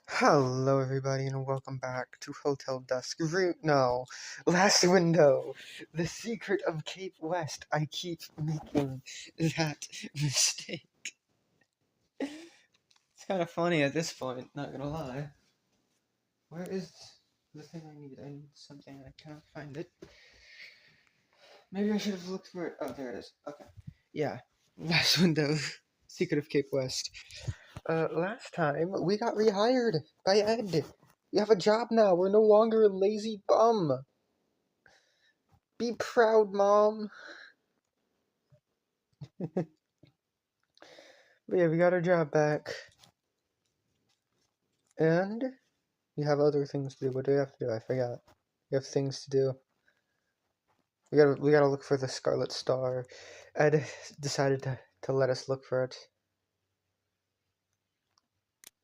Hello, everybody, and welcome back to Hotel Dusk. Last Window, The Secret of Cape West. I keep making that mistake. It's kind of funny at this point, not gonna lie. Where is the thing I need? I need something, I can't find it. Maybe I should have looked for it. Oh, there it is. Okay. Yeah, Last Window, Secret of Cape West. Last time, we got rehired by Ed. We have a job now. We're no longer a lazy bum. Be proud, Mom. But yeah, we got our job back. And we have other things to do. What do we have to do? I forgot. We have things to do. We gotta look for the Scarlet Star. Ed decided to let us look for it.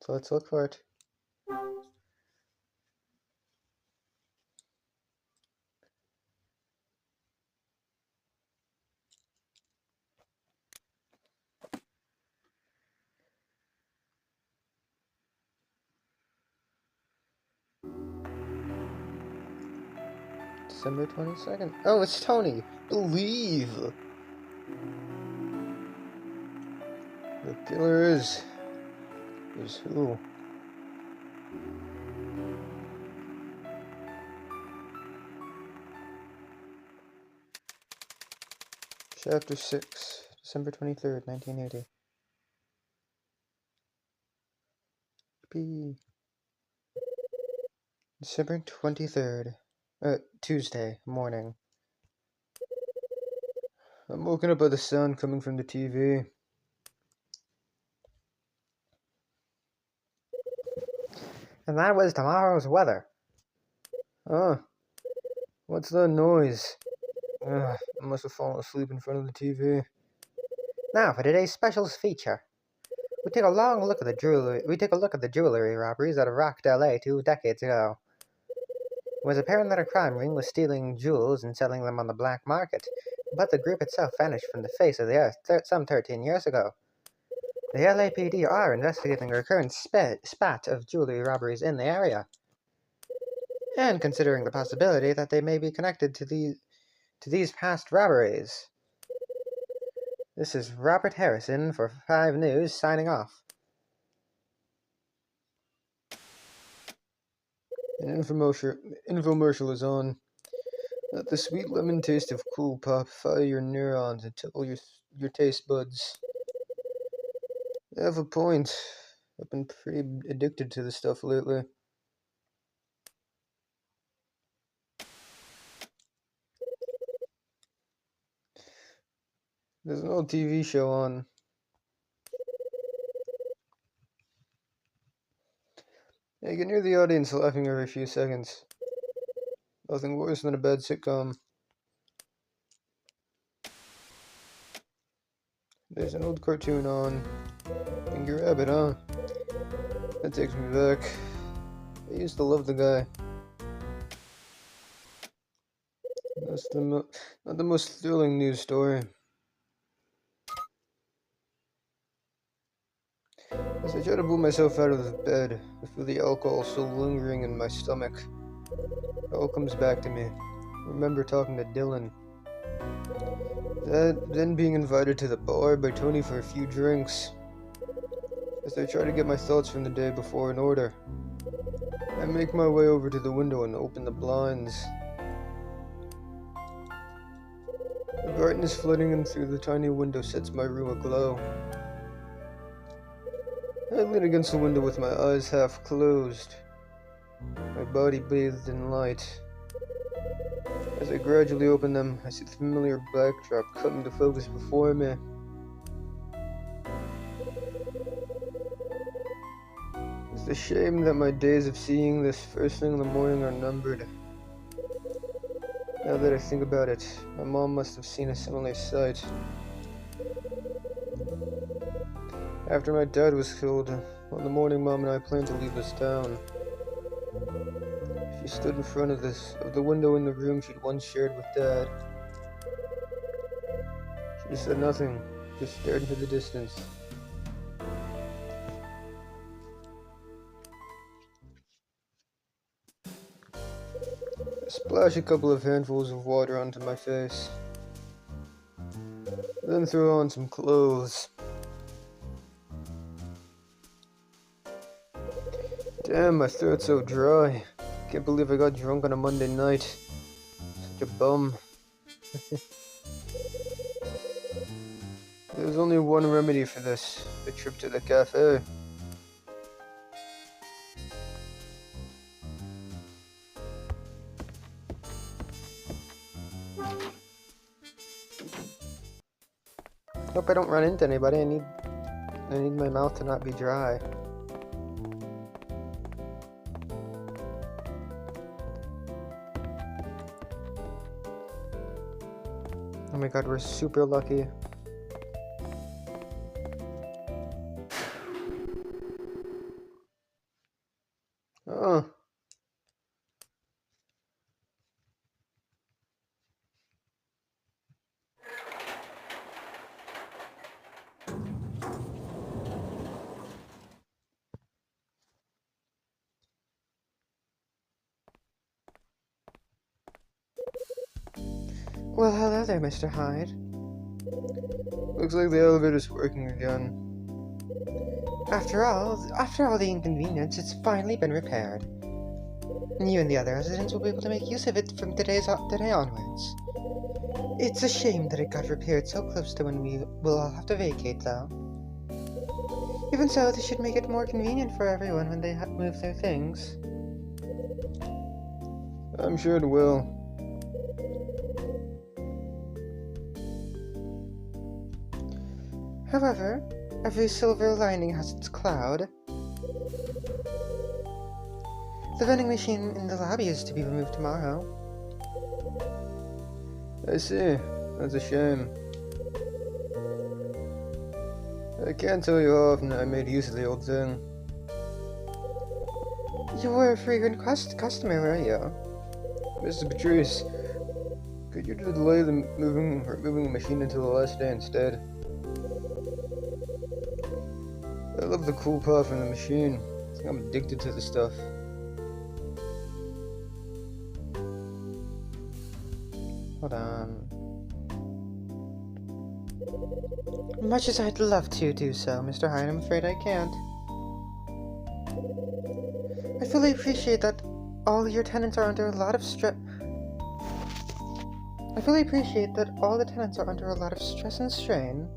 So let's look for it. December 22nd. Oh, it's Tony. Believe. The killer is who? Chapter 6, December 23rd, 1980. P. December 23rd. Tuesday morning. I'm woken up by the sound coming from the TV. And that was tomorrow's weather. Huh. What's that noise? I must have fallen asleep in front of the TV. Now for today's specials feature. We take a look at the jewelry robberies that rocked LA 2 decades ago. It was apparent that a crime ring was stealing jewels and selling them on the black market, but the group itself vanished from the face of the earth some 13 years ago. The LAPD are investigating a recurrent spat of jewelry robberies in the area, and considering the possibility that they may be connected to these past robberies. This is Robert Harrison for 5 News signing off. An infomercial is on. Let the sweet lemon taste of Cool Pop fire your neurons and tickle your taste buds. They have a point. I've been pretty addicted to this stuff lately. There's an old TV show on. You can hear the audience laughing every few seconds. Nothing worse than a bad sitcom. There's an old cartoon on. Finger Rabbit, huh? That takes me back. I used to love the guy. That's not the most thrilling news story. As I try to pull myself out of the bed, I feel the alcohol still lingering in my stomach. It all comes back to me. I remember talking to Dylan. Then being invited to the bar by Tony for a few drinks. As I try to get my thoughts from the day before in order, I make my way over to the window and open the blinds. The brightness flooding in through the tiny window sets my room aglow. I lean against the window with my eyes half closed, my body bathed in light. As I gradually open them, I see the familiar backdrop come into focus before me. It's a shame that my days of seeing this first thing in the morning are numbered. Now that I think about it, my mom must have seen a similar sight. After my dad was killed, on the morning Mom and I planned to leave this town. She stood in front of the window in the room she'd once shared with Dad. She said nothing, just stared into the distance. Splash a couple of handfuls of water onto my face. Then throw on some clothes. Damn, my throat's so dry. Can't believe I got drunk on a Monday night. Such a bum. There's only one remedy for this. A trip to the cafe. Hope I don't run into anybody. I need my mouth to not be dry. Oh my god, we're super lucky. Oh. Well, hello there, Mr. Hyde. Looks like the elevator's working again. After all the inconvenience, it's finally been repaired. You and the other residents will be able to make use of it from today onwards. It's a shame that it got repaired so close to when we will all have to vacate, though. Even so, this should make it more convenient for everyone when they move their things. I'm sure it will. However, every silver lining has its cloud. The vending machine in the lobby is to be removed tomorrow. I see. That's a shame. I can't tell you how often I made use of the old thing. You were a frequent customer, were you? Mr. Patrice, could you delay the moving the machine until the last day instead? I love the cool puff from the machine. I think I'm addicted to the stuff. Hold on. Much as I'd love to do so, Mr. Hyde, I'm afraid I can't. I fully appreciate that all your tenants are under a lot of stress. I fully appreciate that all the tenants are under a lot of stress and strain.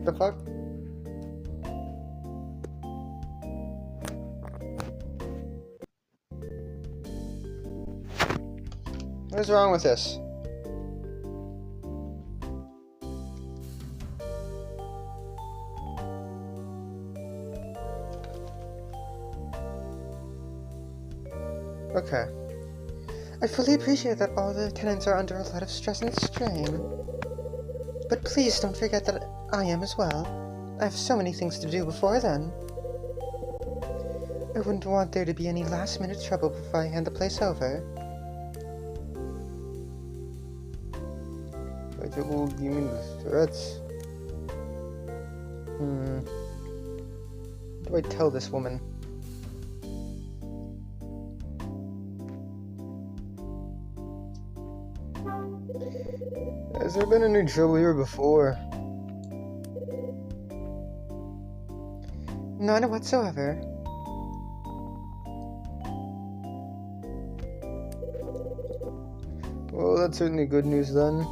The fuck? What is wrong with this? Okay. I fully appreciate that all the tenants are under a lot of stress and strain. But please don't forget that I am as well. I have so many things to do before then. I wouldn't want there to be any last-minute trouble before I hand the place over. By trouble, do you mean with threats? What do I tell this woman? Has there been any trouble here before? None whatsoever. Well, that's certainly good news then.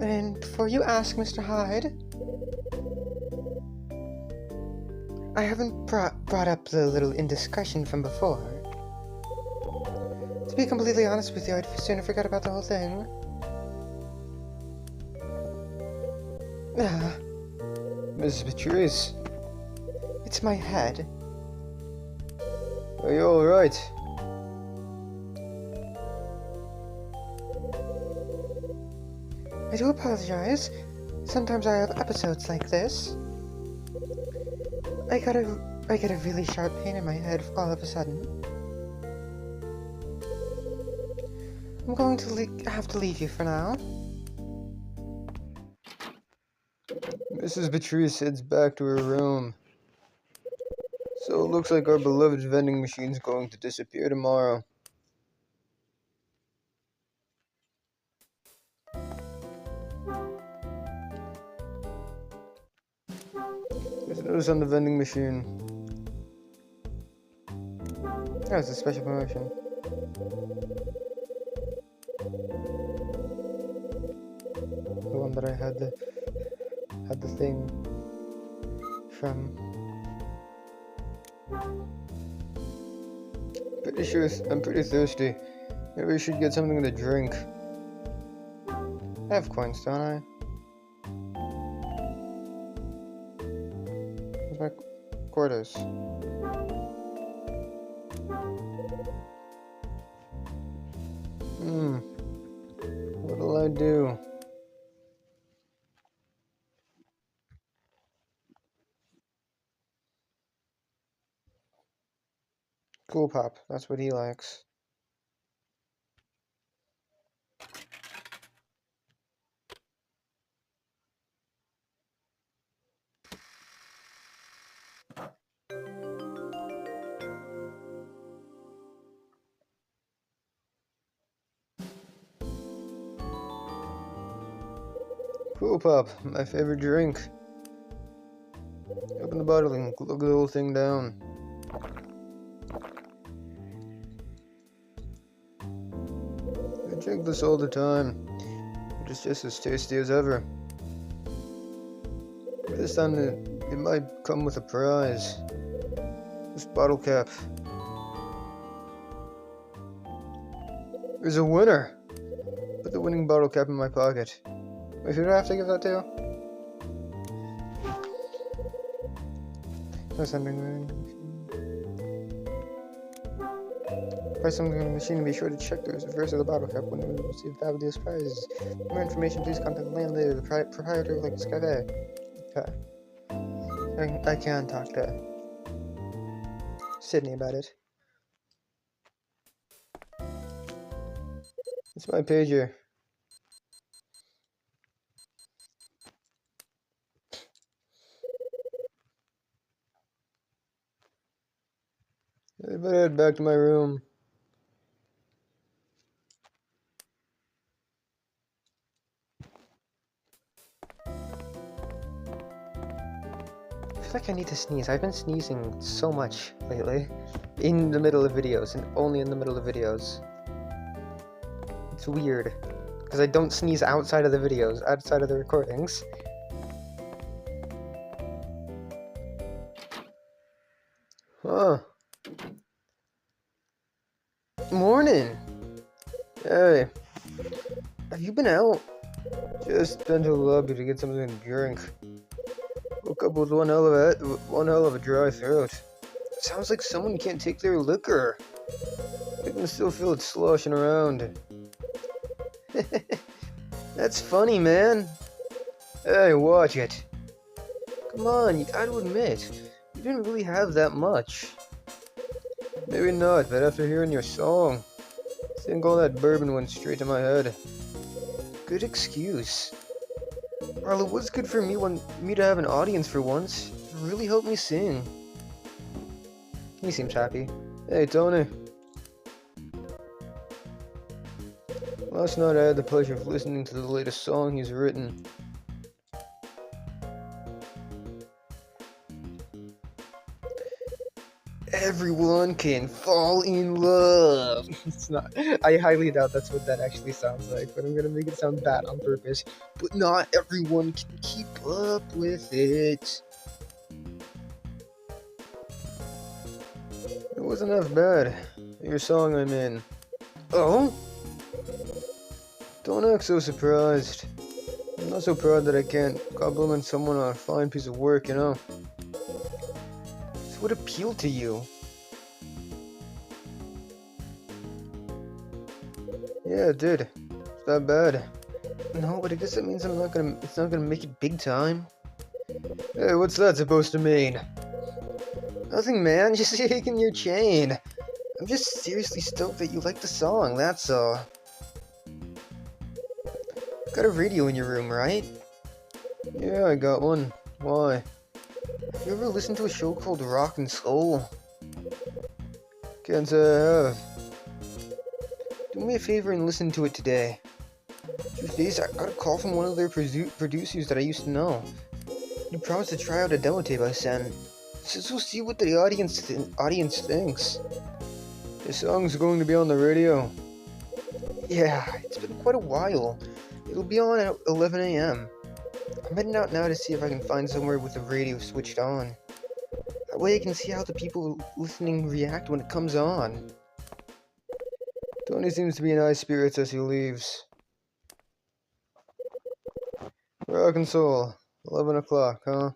And before you ask, Mr. Hyde, I haven't brought up the little indiscretion from before. To be completely honest with you, I'd sooner forget about the whole thing. Mrs. Patrice. It's my head. Are you alright? I do apologize. Sometimes I have episodes like this. I get a really sharp pain in my head all of a sudden. I'm going to have to leave you for now. Mrs. Beatrice heads back to her room. So it looks like our beloved vending machine's going to disappear tomorrow. There's a notice on the vending machine. Oh, it's a special promotion. The one that I had the thing from. Pretty sure I'm pretty thirsty. Maybe I should get something to drink. I have coins, don't I? Where's my quarters? What'll I do? Cool Pop, that's what he likes. Cool Pop, my favorite drink. Open the bottle and glug the whole thing down. I drink this all the time. It's just as tasty as ever. This time it might come with a prize. This bottle cap. There's a winner! Put the winning bottle cap in my pocket. Wait, who do I have to give that to? No sending. Price something on the machine and be sure to check the reverse of the bottle cap when you receive fabulous prizes. For more information, please contact the landlady, the proprietor of Lakes Cafe. Okay. I can talk to Sydney about it. It's my pager. I better head back to my room. I feel like I need to sneeze. I've been sneezing so much lately. In the middle of videos, and only in the middle of videos. It's weird. Because I don't sneeze outside of the videos, outside of the recordings. Huh. Morning! Hey. Have you been out? Just been to the lobby to get something to drink. Woke up with one hell of a dry throat. Sounds like someone can't take their liquor. I can still feel it sloshing around. That's funny, man. Hey, watch it. Come on, you gotta admit, you didn't really have that much. Maybe not, but after hearing your song, I think all that bourbon went straight to my head. Good excuse. Well, it was good for me to have an audience for once. It really helped me sing. He seems happy. Hey, Tony. Last night I had the pleasure of listening to the latest song he's written. Everyone can fall in love. It's not. I highly doubt that's what that actually sounds like, but I'm gonna make it sound bad on purpose. But not everyone can keep up with it. It wasn't half bad. Your song I'm in. Oh? Don't act so surprised. I'm not so proud that I can't compliment someone on a fine piece of work, you know? So what appealed to you? Yeah, it did. It's not bad. No, but I guess that means it's not gonna make it big time. Hey, what's that supposed to mean? Nothing, man, just shaking your chain. I'm just seriously stoked that you like the song, that's all. Got a radio in your room, right? Yeah, I got one. Why? You ever listen to a show called Rock and Soul? Can't say I have. Do me a favor and listen to it today. Truth is, I got a call from one of their producers that I used to know. He promised to try out a demo tape I sent. Says we'll see what the audience thinks. The song's going to be on the radio. Yeah, it's been quite a while. It'll be on at 11 a.m. I'm heading out now to see if I can find somewhere with the radio switched on. That way I can see how the people listening react when it comes on. Tony seems to be in high spirits as he leaves. Rock and Soul, 11 o'clock, huh?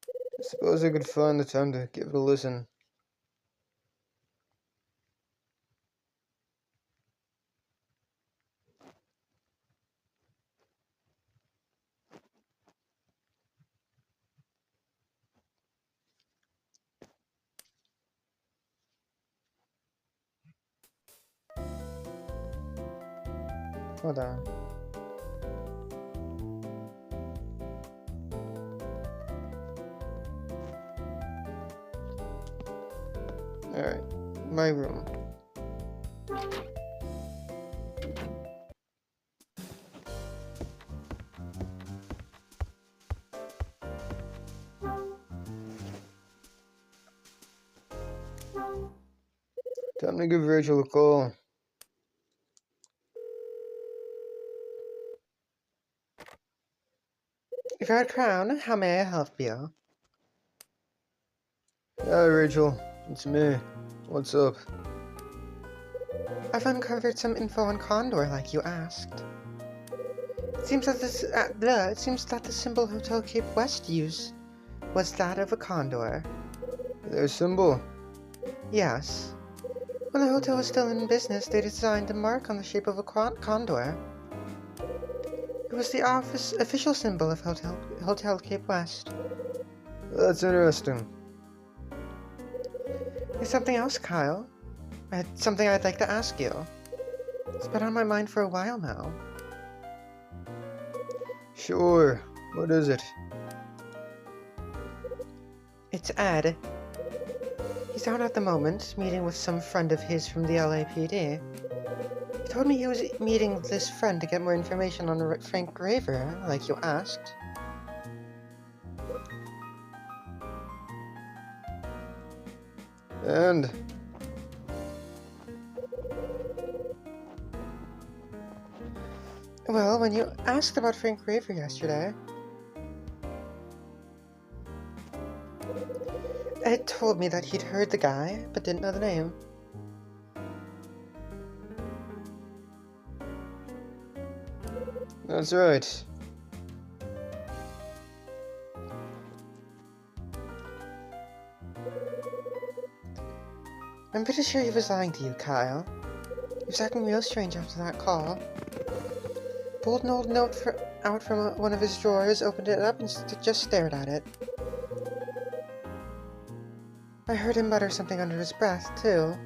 I suppose I could find the time to give it a listen. Hold on. Alright, my room. Time to give Rachel a call. Red Crown, how may I help you? Hi, Rachel. It's me. What's up? I've uncovered some info on Condor, like you asked. It seems that the symbol Hotel Cape West used was that of a condor. Their symbol? Yes. When the hotel was still in business, they designed a mark on the shape of a condor. It was the official symbol of Hotel Cape West. That's interesting. There's something else, Kyle. Something I'd like to ask you. It's been on my mind for a while now. Sure. What is it? It's Ed. He's out at the moment, meeting with some friend of his from the LAPD. He told me he was meeting with this friend to get more information on Frank Graver, like you asked. And? Well, when you asked about Frank Graver yesterday, Ed told me that he'd heard the guy, but didn't know the name. That's right. I'm pretty sure he was lying to you, Kyle. He was acting real strange after that call. Pulled an old note out from one of his drawers, opened it up, and just stared at it. I heard him mutter something under his breath, too.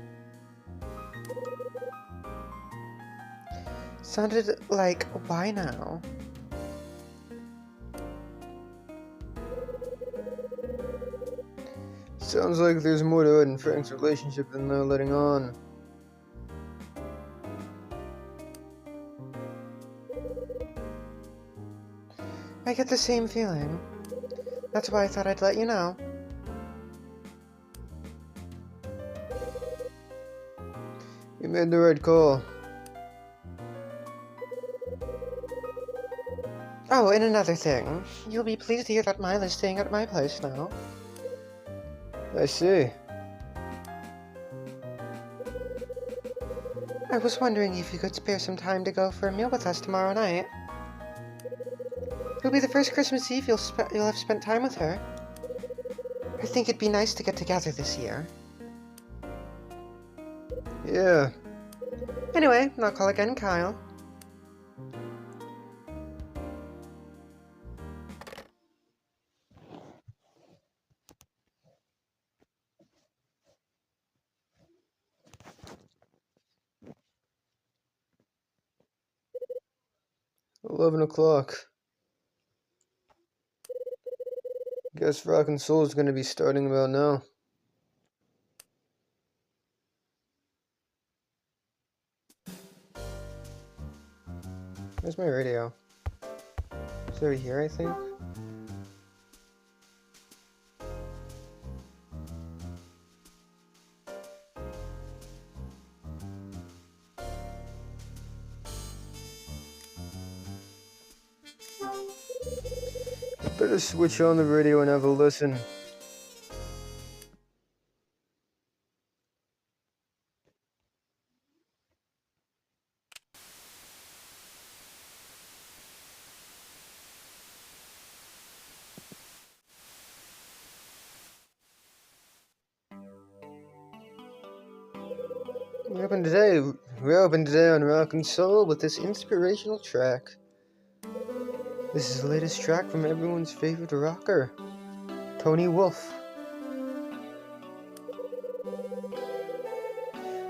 Sounded like, why now? Sounds like there's more to Ed and Frank's relationship than they're letting on. I get the same feeling. That's why I thought I'd let you know. You made the right call. Oh, and another thing. You'll be pleased to hear that Mila's staying at my place now. I see. I was wondering if you could spare some time to go for a meal with us tomorrow night. It'll be the first Christmas Eve you'll have spent time with her. I think it'd be nice to get together this year. Yeah. Anyway, I'll call again, Kyle. 11 o'clock. Guess Rockin' Soul's gonna be starting about now. Where's my radio? It's over here, I think. Better switch on the radio and have a listen. We open today on Rockin' Soul with this inspirational track. This is the latest track from everyone's favorite rocker, Tony Wolf.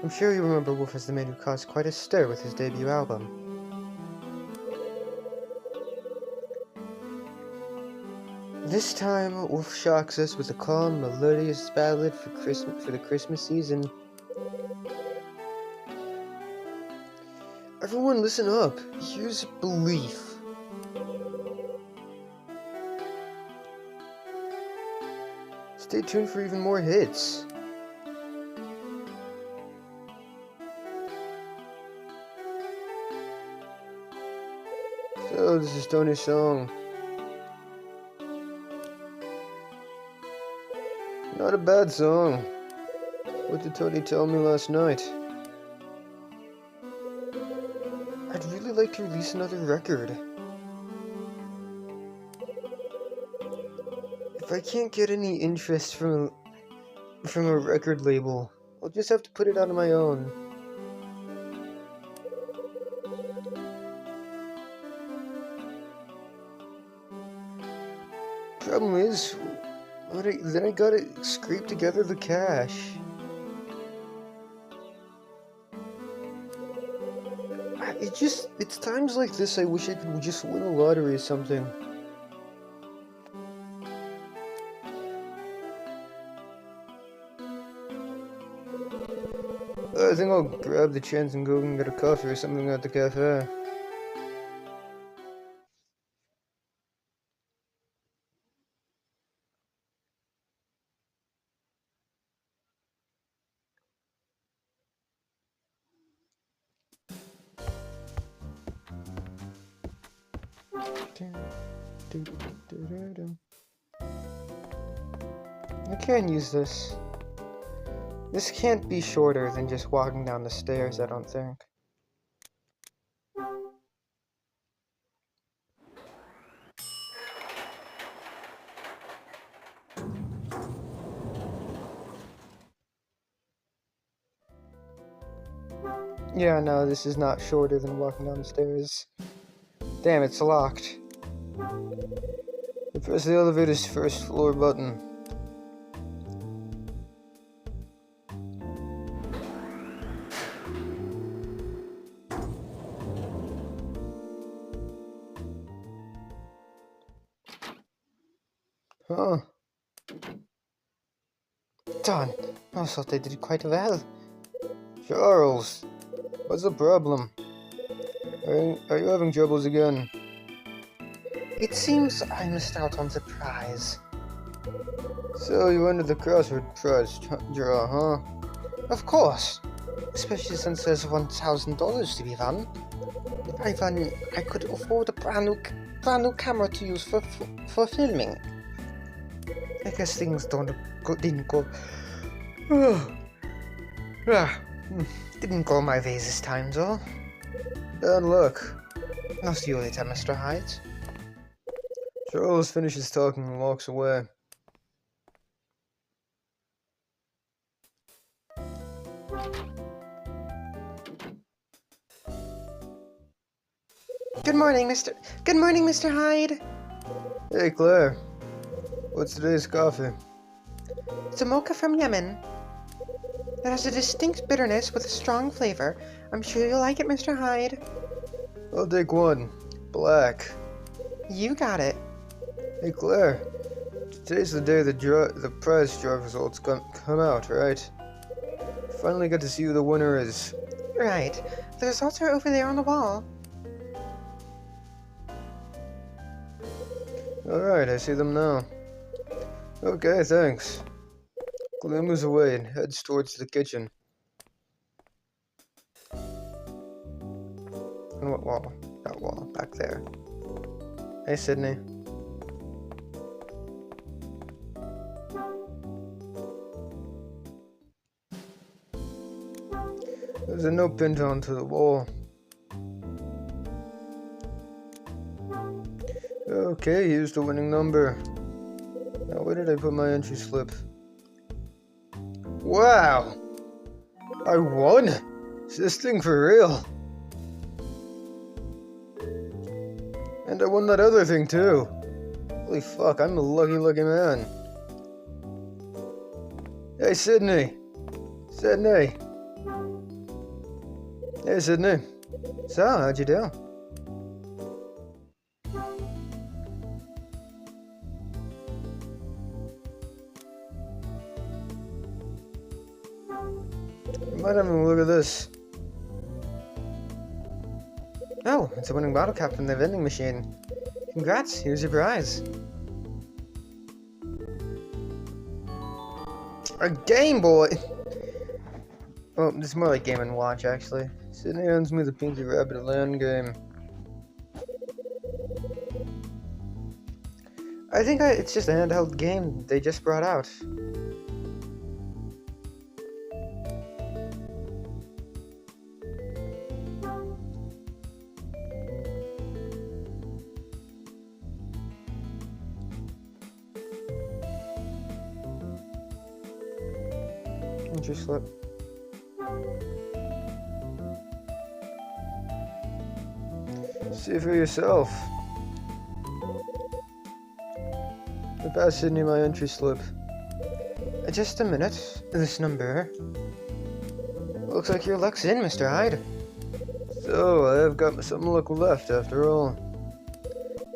I'm sure you remember Wolf as the man who caused quite a stir with his debut album. This time, Wolf shocks us with a calm, melodious ballad for the Christmas season. Everyone listen up. Here's Belief. Stay tuned for even more hits. So, this is Tony's song. Not a bad song. What did Tony tell me last night? I'd really like to release another record. If I can't get any interest from a record label, I'll just have to put it out on my own. Problem is, then I gotta scrape together the cash. It's times like this I wish I could just win a lottery or something. I think I'll grab the chance and go and get a coffee or something at the cafe. I can't use this. This can't be shorter than just walking down the stairs, I don't think. Yeah, no, this is not shorter than walking down the stairs. Damn, it's locked. I press the elevator's first floor button. Huh. Done. I thought they did quite well. Charles, what's the problem? Are you having troubles again? It seems I missed out on the prize. So you entered the crossword prize draw, huh? Of course. Especially since there's $1,000 to be won. If I won, I could afford a brand new camera to use for filming. I guess things didn't go my way this time, though. Bad luck. I'll see you later, Mr. Hyde. Charles finishes talking and walks away. Good morning, Mr. Hyde. Hey, Claire. What's today's coffee? It's a mocha from Yemen. It has a distinct bitterness with a strong flavor. I'm sure you'll like it, Mr. Hyde. I'll take one. black. You got it. Hey Claire, today's the day the prize draw results come out, right? Finally get to see who the winner is. Right. The results are over there on the wall. Alright, I see them now. Okay, thanks. Claire moves away and heads towards the kitchen. On what wall? That wall, back there. Hey, Sydney. There's a note pinned onto the wall. Okay, here's the winning number. Now, where did I put my entry slip? Wow! I won! Is this thing for real? And I won that other thing too. Holy fuck, I'm a lucky man. Hey, Sydney! Sydney! Hey, Sydney. So, how'd you do? You might have a look at this. Oh, it's a winning bottle cap from the vending machine. Congrats, here's your prize. A Game Boy! Well, it's more like Game & Watch, actually. Sydney hands me the Pinky Rabbit Land game. I think it's just a handheld game they just brought out. Entry slip. See for yourself. I passed Sydney my entry slip. Just a minute. This number. Looks like your luck's in, Mr. Hyde. So, I have got some luck left after all.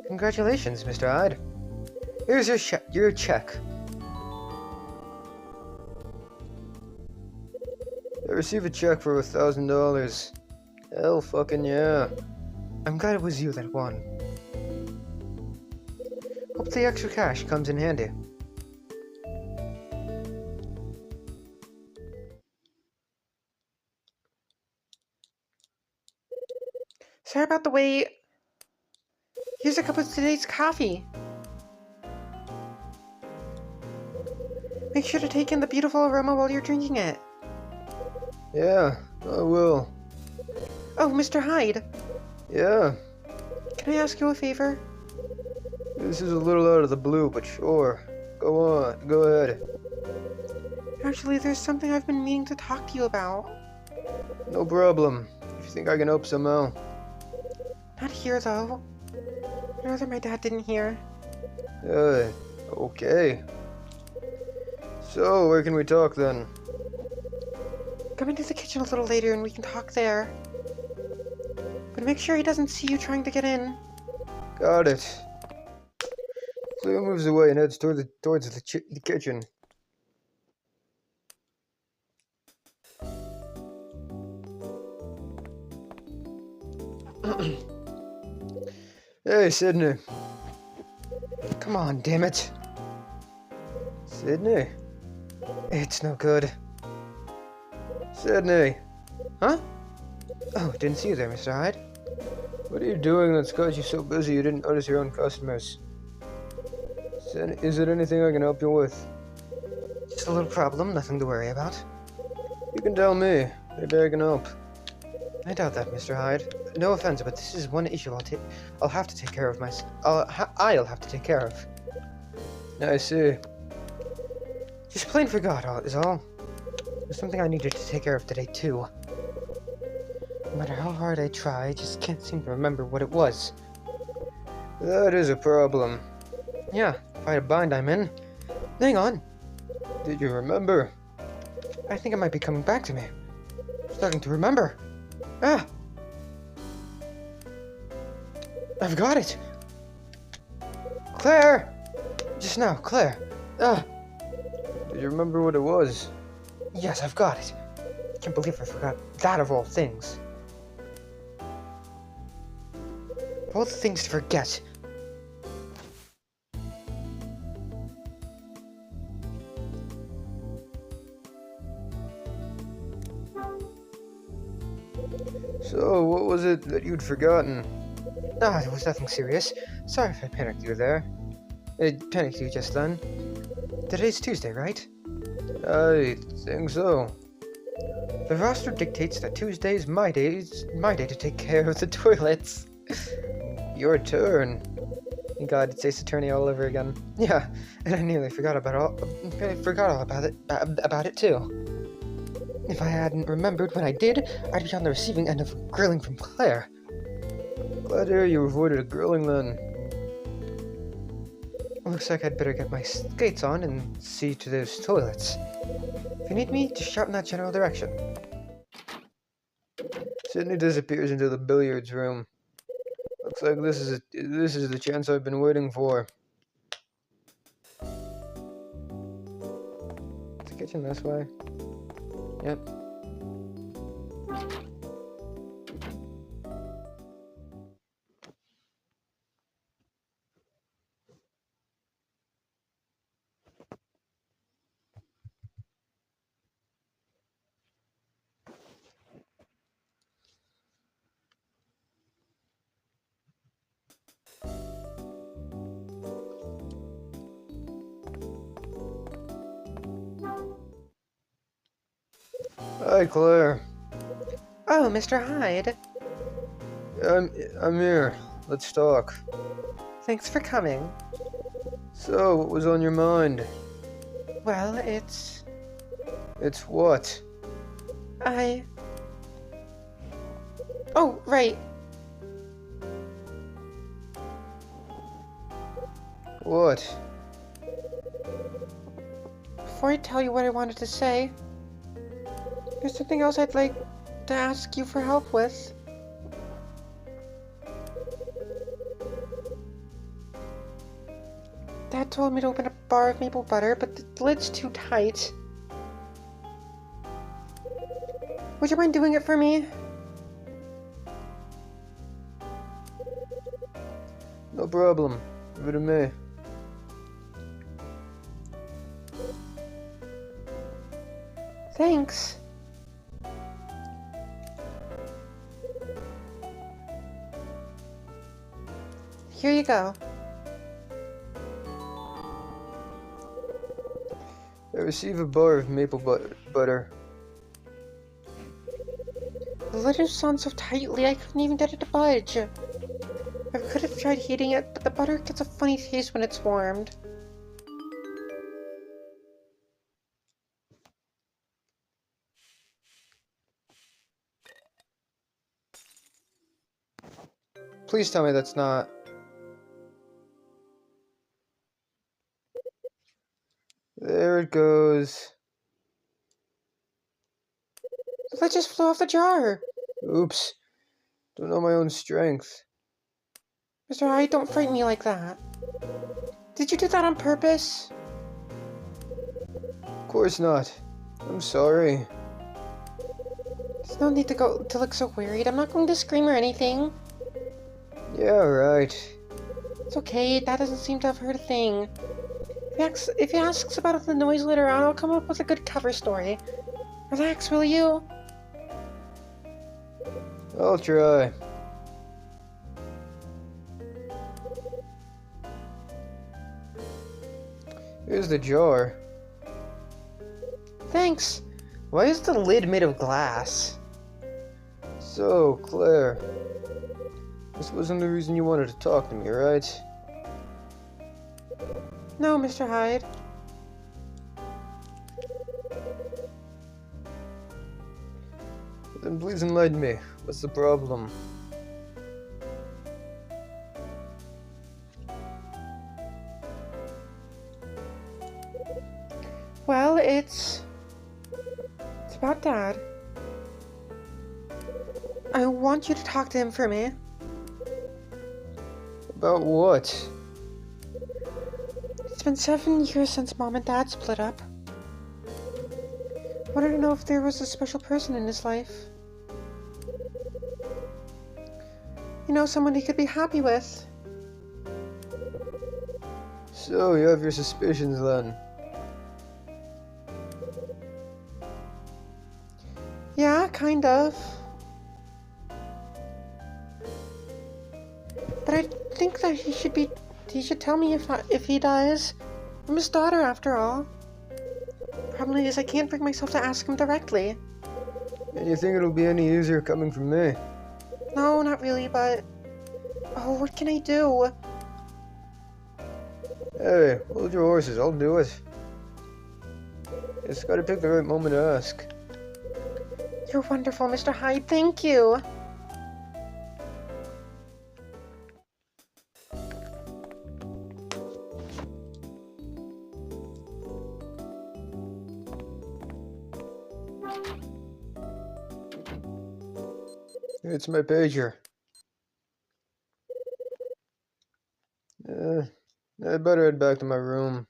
Congratulations, Mr. Hyde. Here's your check. I received a check for $1,000. Hell fucking yeah. I'm glad it was you that won. Hope the extra cash comes in handy. Sorry about the wait. Here's a cup of today's coffee. Make sure to take in the beautiful aroma while you're drinking it. Yeah, I will. Oh, Mr. Hyde. Yeah. Can I ask you a favor? This is a little out of the blue, but sure. Go on, go ahead. Actually, there's something I've been meaning to talk to you about. No problem. If you think I can help somehow. Not here, though. I'd rather my dad didn't hear. Okay. So, where can we talk then? Come into the kitchen a little later and we can talk there. But make sure he doesn't see you trying to get in. Got it. Cleo moves away and heads towards the kitchen. Hey, Sydney. Come on, damn it. Sydney? It's no good. Sydney. Huh? Oh, didn't see you there, Mr. Hyde. What are you doing that's got you so busy you didn't notice your own customers? Is there anything I can help you with? Just a little problem, nothing to worry about. You can tell me. Maybe I can help. I doubt that, Mr. Hyde. No offense, but this is one issue I'll have to take care of myself. I'll have to take care of. I see. Just plain forgot, is all. There's something I needed to take care of today, too. No matter how hard I try, I just can't seem to remember what it was. That is a problem. Yeah, quite a bind I'm in. Hang on. Did you remember? I think it might be coming back to me. I'm starting to remember. Ah! I've got it! Claire! Just now, Claire. Do you remember what it was? Yes, I've got it. I can't believe I forgot that of all things. Of all the things to forget. So, what was it that you'd forgotten? It was nothing serious. Sorry if I panicked you there. It panicked you just then. Today's Tuesday, right? I think so. The roster dictates that Tuesday is my day to take care of the toilets. Your turn. God, it's Ace Attorney all over again. Yeah, and I nearly forgot all about it too. If I hadn't remembered when I did, I'd be on the receiving end of a grilling from Claire. Glad to hear you avoided a grilling then. Looks like I'd better get my skates on and see to those toilets. If you need me, just shout in that general direction. Sydney disappears into the billiards room. Looks like this is the chance I've been waiting for. Is the kitchen this way? Yep. Hi, Claire. Oh, Mr. Hyde. I'm here. Let's talk. Thanks for coming. So, what was on your mind? Well, it's what? Oh, right. What? Before I tell you what I wanted to say, there's something else I'd like to ask you for help with. Dad told me to open a bar of maple butter, but the lid's too tight. Would you mind doing it for me? No problem. Give it to me. Thanks. Here you go. I receive a bar of maple butter. The lid is on so tightly I couldn't even get it to budge. I could have tried heating it, but the butter gets a funny taste when it's warmed. Please tell me that's not... There it goes. The lid just flew off the jar. Oops. Don't know my own strength. Mr. Hyde, don't frighten me like that. Did you do that on purpose? Of course not. I'm sorry. There's no need to look so worried. I'm not going to scream or anything. Yeah, right. It's okay. That doesn't seem to have heard a thing. If he asks about the noise later on, I'll come up with a good cover story. Relax, will you? I'll try. Here's the jar. Thanks. Why is the lid made of glass? So, Claire. This wasn't the reason you wanted to talk to me, right? No, Mr. Hyde. Then please enlighten me. What's the problem? Well, it's about Dad. I want you to talk to him for me. About what? It's been 7 years since Mom and Dad split up. Wanted to know if there was a special person in his life. You know, someone he could be happy with. So, you have your suspicions then? Yeah, kind of. But I think that he should tell me if he dies. I'm his daughter, after all. Problem is, I can't bring myself to ask him directly. And you think it'll be any easier coming from me? No, not really, but... Oh, what can I do? Hey, hold your horses, I'll do it. Just gotta pick the right moment to ask. You're wonderful, Mr. Hyde, thank you! It's my pager. I better head back to my room.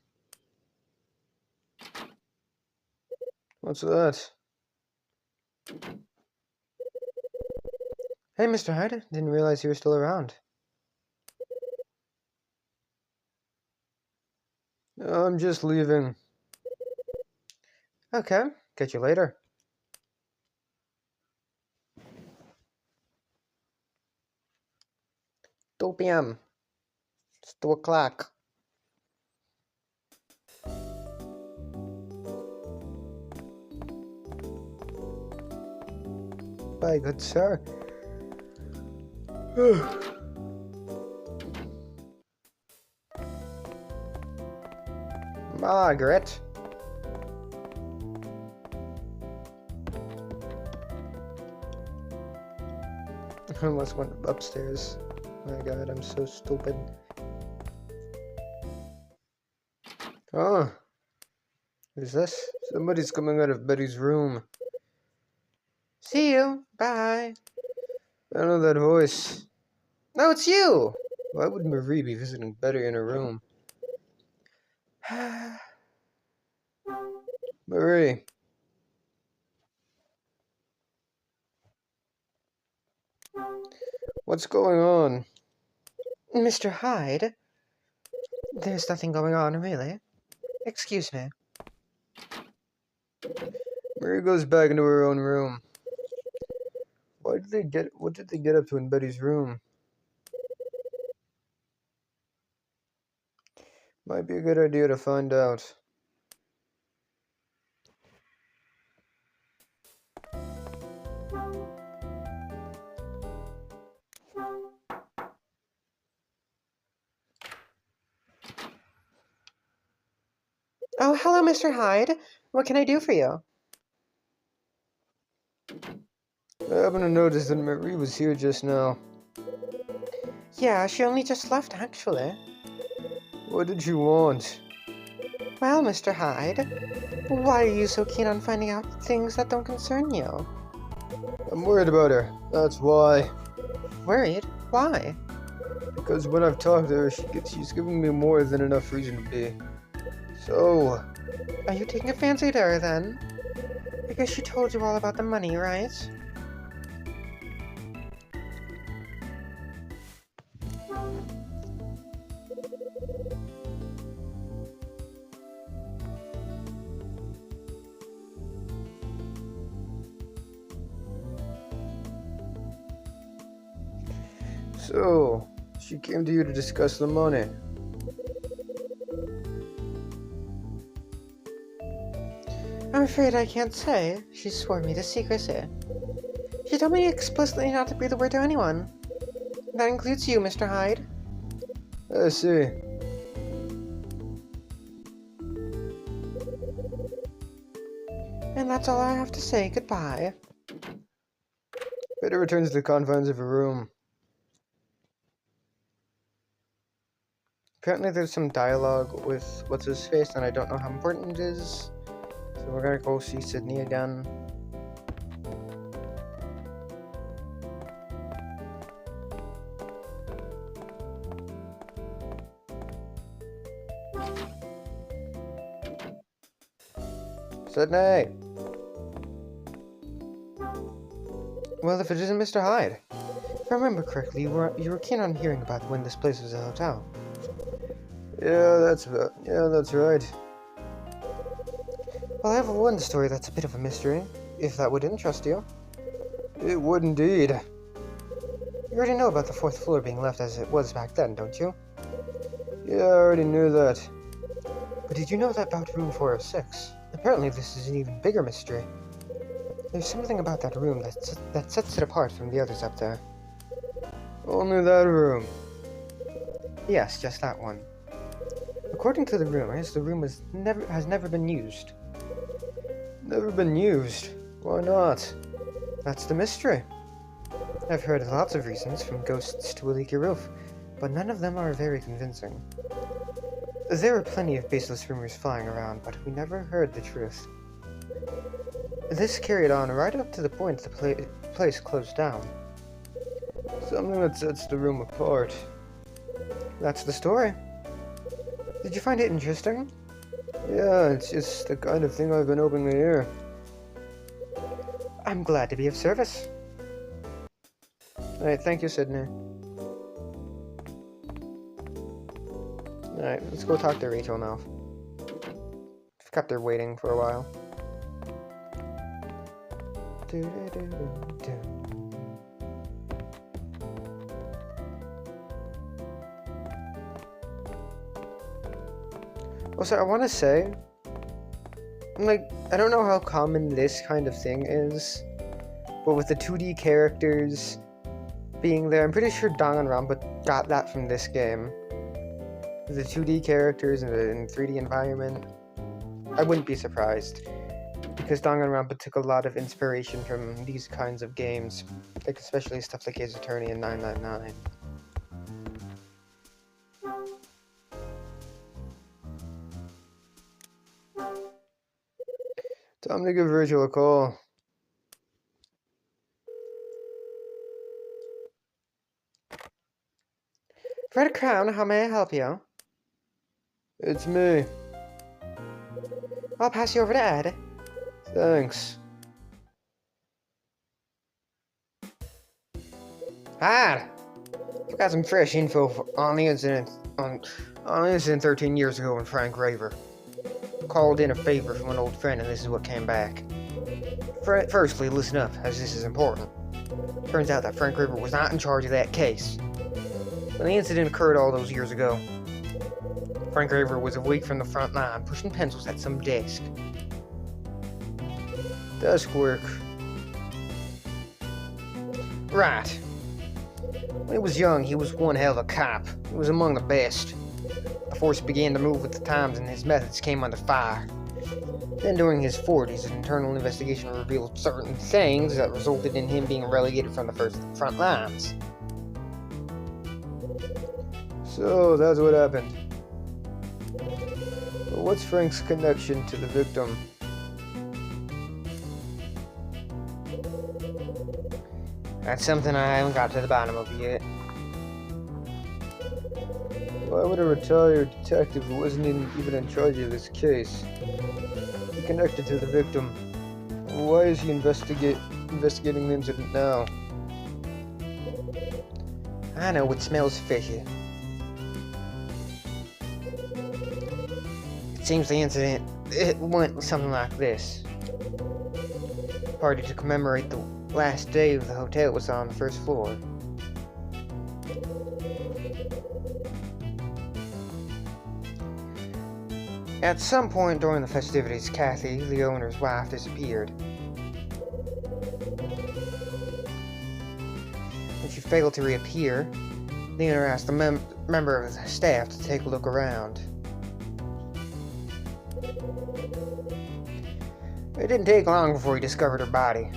What's that? Hey, Mr. Hyde, didn't realize you were still around. I'm just leaving. Okay, catch you later. 2 p.m. It's 2 o'clock. Bye, good sir. Margaret. I almost went upstairs. My god, I'm so stupid. Oh, Who's this? somebody's coming out of Betty's room. See you. Bye. I know that voice. No, it's you! Why would Marie be visiting Betty in her room? Marie. What's going on? Mr. Hyde? There's nothing going on, really. Excuse me. Marie goes back into her own room. What did they get up to in Betty's room? Might be a good idea to find out. Oh, hello, Mr. Hyde. What can I do for you? I happened to notice that Marie was here just now. Yeah, she only just left, actually. What did she want? Well, Mr. Hyde, why are you so keen on finding out things that don't concern you? I'm worried about her. That's why. Worried? Why? Because when I've talked to her, she's giving me more than enough reason to be. So, Are you taking a fancy to her, then? Because she told you all about the money, right? so, she came to you to discuss the money. I'm afraid I can't say. She swore me to secrecy. She told me explicitly not to breathe a word to anyone. That includes you, Mr. Hyde. I see. And that's all I have to say. Goodbye. Betty returns to the confines of her room. Apparently there's some dialogue with what's-his-face, and I don't know how important it is. So we're gonna go see Sydney again. Sydney! Well, if it isn't Mr. Hyde. If I remember correctly, you were keen on hearing about when this place was a hotel. Yeah, that's right. Well, I have one story that's a bit of a mystery, if that would interest you. It would indeed. You already know about the 4th floor being left as it was back then, don't you? Yeah, I already knew that. But did you know that about room 406? Apparently this is an even bigger mystery. There's something about that room that sets it apart from the others up there. Only that room? Yes, just that one. According to the rumors, the room has never been used. Never been used? Why not? That's the mystery. I've heard lots of reasons, from ghosts to a leaky roof, but none of them are very convincing. There are plenty of baseless rumors flying around, but we never heard the truth. This carried on right up to the point the place closed down. Something that sets the room apart. That's the story. Did you find it interesting? Yeah, it's just the kind of thing I've been hoping to hear. I'm glad to be of service. Alright, thank you, Sydney. Alright, let's go talk to Rachel now. I've kept her waiting for a while. Also, I want to say, I don't know how common this kind of thing is, but with the 2D characters being there, I'm pretty sure Danganronpa got that from this game. The 2D characters in 3D environment, I wouldn't be surprised, because Danganronpa took a lot of inspiration from these kinds of games, like especially stuff like Ace Attorney and 999. Time to give Virgil a call. Red Crown, how may I help you? It's me. I'll pass you over to Ed. Thanks. Hi. I've got some fresh info on the incident 13 years ago when Frank Raver called in a favor from an old friend, and this is what came back. Firstly, listen up, as this is important. Turns out that Frank Raver was not in charge of that case. When the incident occurred all those years ago, Frank Raver was awake from the front line, pushing pencils at some desk. Desk work. Right. When he was young, he was one hell of a cop. He was among the best. The force began to move with the times, and his methods came under fire. Then during his 40s, an internal investigation revealed certain things that resulted in him being relegated from the front lines. So, that's what happened. But what's Frank's connection to the victim? That's something I haven't got to the bottom of yet. Why would a retired detective who wasn't even in charge of this case be connected to the victim? Why is he investigating the incident now? I know, it smells fishy. It seems the incident, it went something like this. The party to commemorate the last day of the hotel was on the first floor. At some point during the festivities, Kathy, the owner's wife, disappeared. When she failed to reappear, the owner asked a member of the staff to take a look around. It didn't take long before he discovered her body.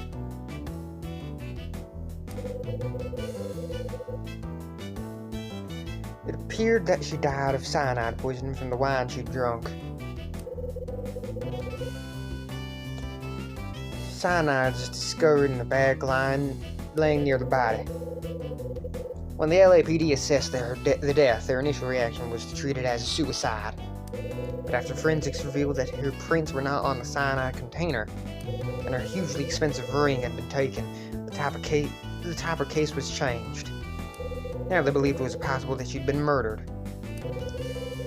It appeared that she died of cyanide poisoning from the wine she'd drunk. Cyanide was discovered in a bag laying near the body. When the LAPD assessed the death, their initial reaction was to treat it as a suicide. But after forensics revealed that her prints were not on the cyanide container, and her hugely expensive ring had been taken, the type of case was changed. Now they believed it was possible that she'd been murdered.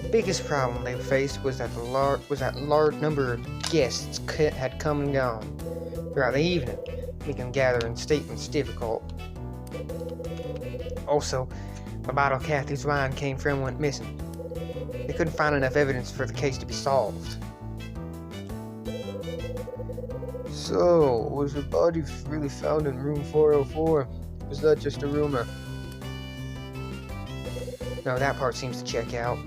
The biggest problem they faced was that large number of guests had come and gone throughout the evening, making gathering statements difficult. Also, the bottle Kathy's wine came from went missing. They couldn't find enough evidence for the case to be solved. So, was her body really found in room 404? Was that just a rumor? No, that part seems to check out.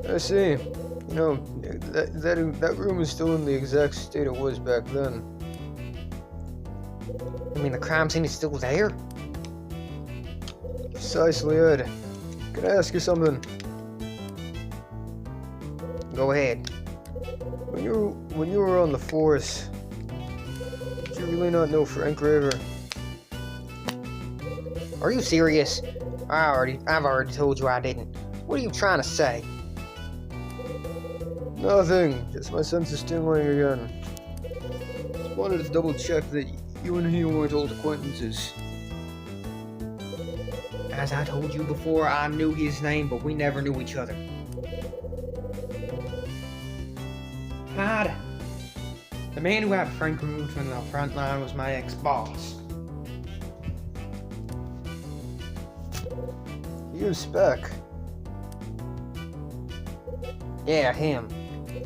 I see. You know, that room is still in the exact state it was back then. You mean the crime scene is still there? Precisely, Ed. Can I ask you something? Go ahead. When you were on the force, did you really not know Frank Raver? Are you serious? I've already told you I didn't. What are you trying to say? Nothing. Just my sense of tingling again. Just wanted to double check that you and he weren't old acquaintances. As I told you before, I knew his name, but we never knew each other. Hide. The man who had Frank removed from the front line was my ex-boss. You, Spec. Yeah, him.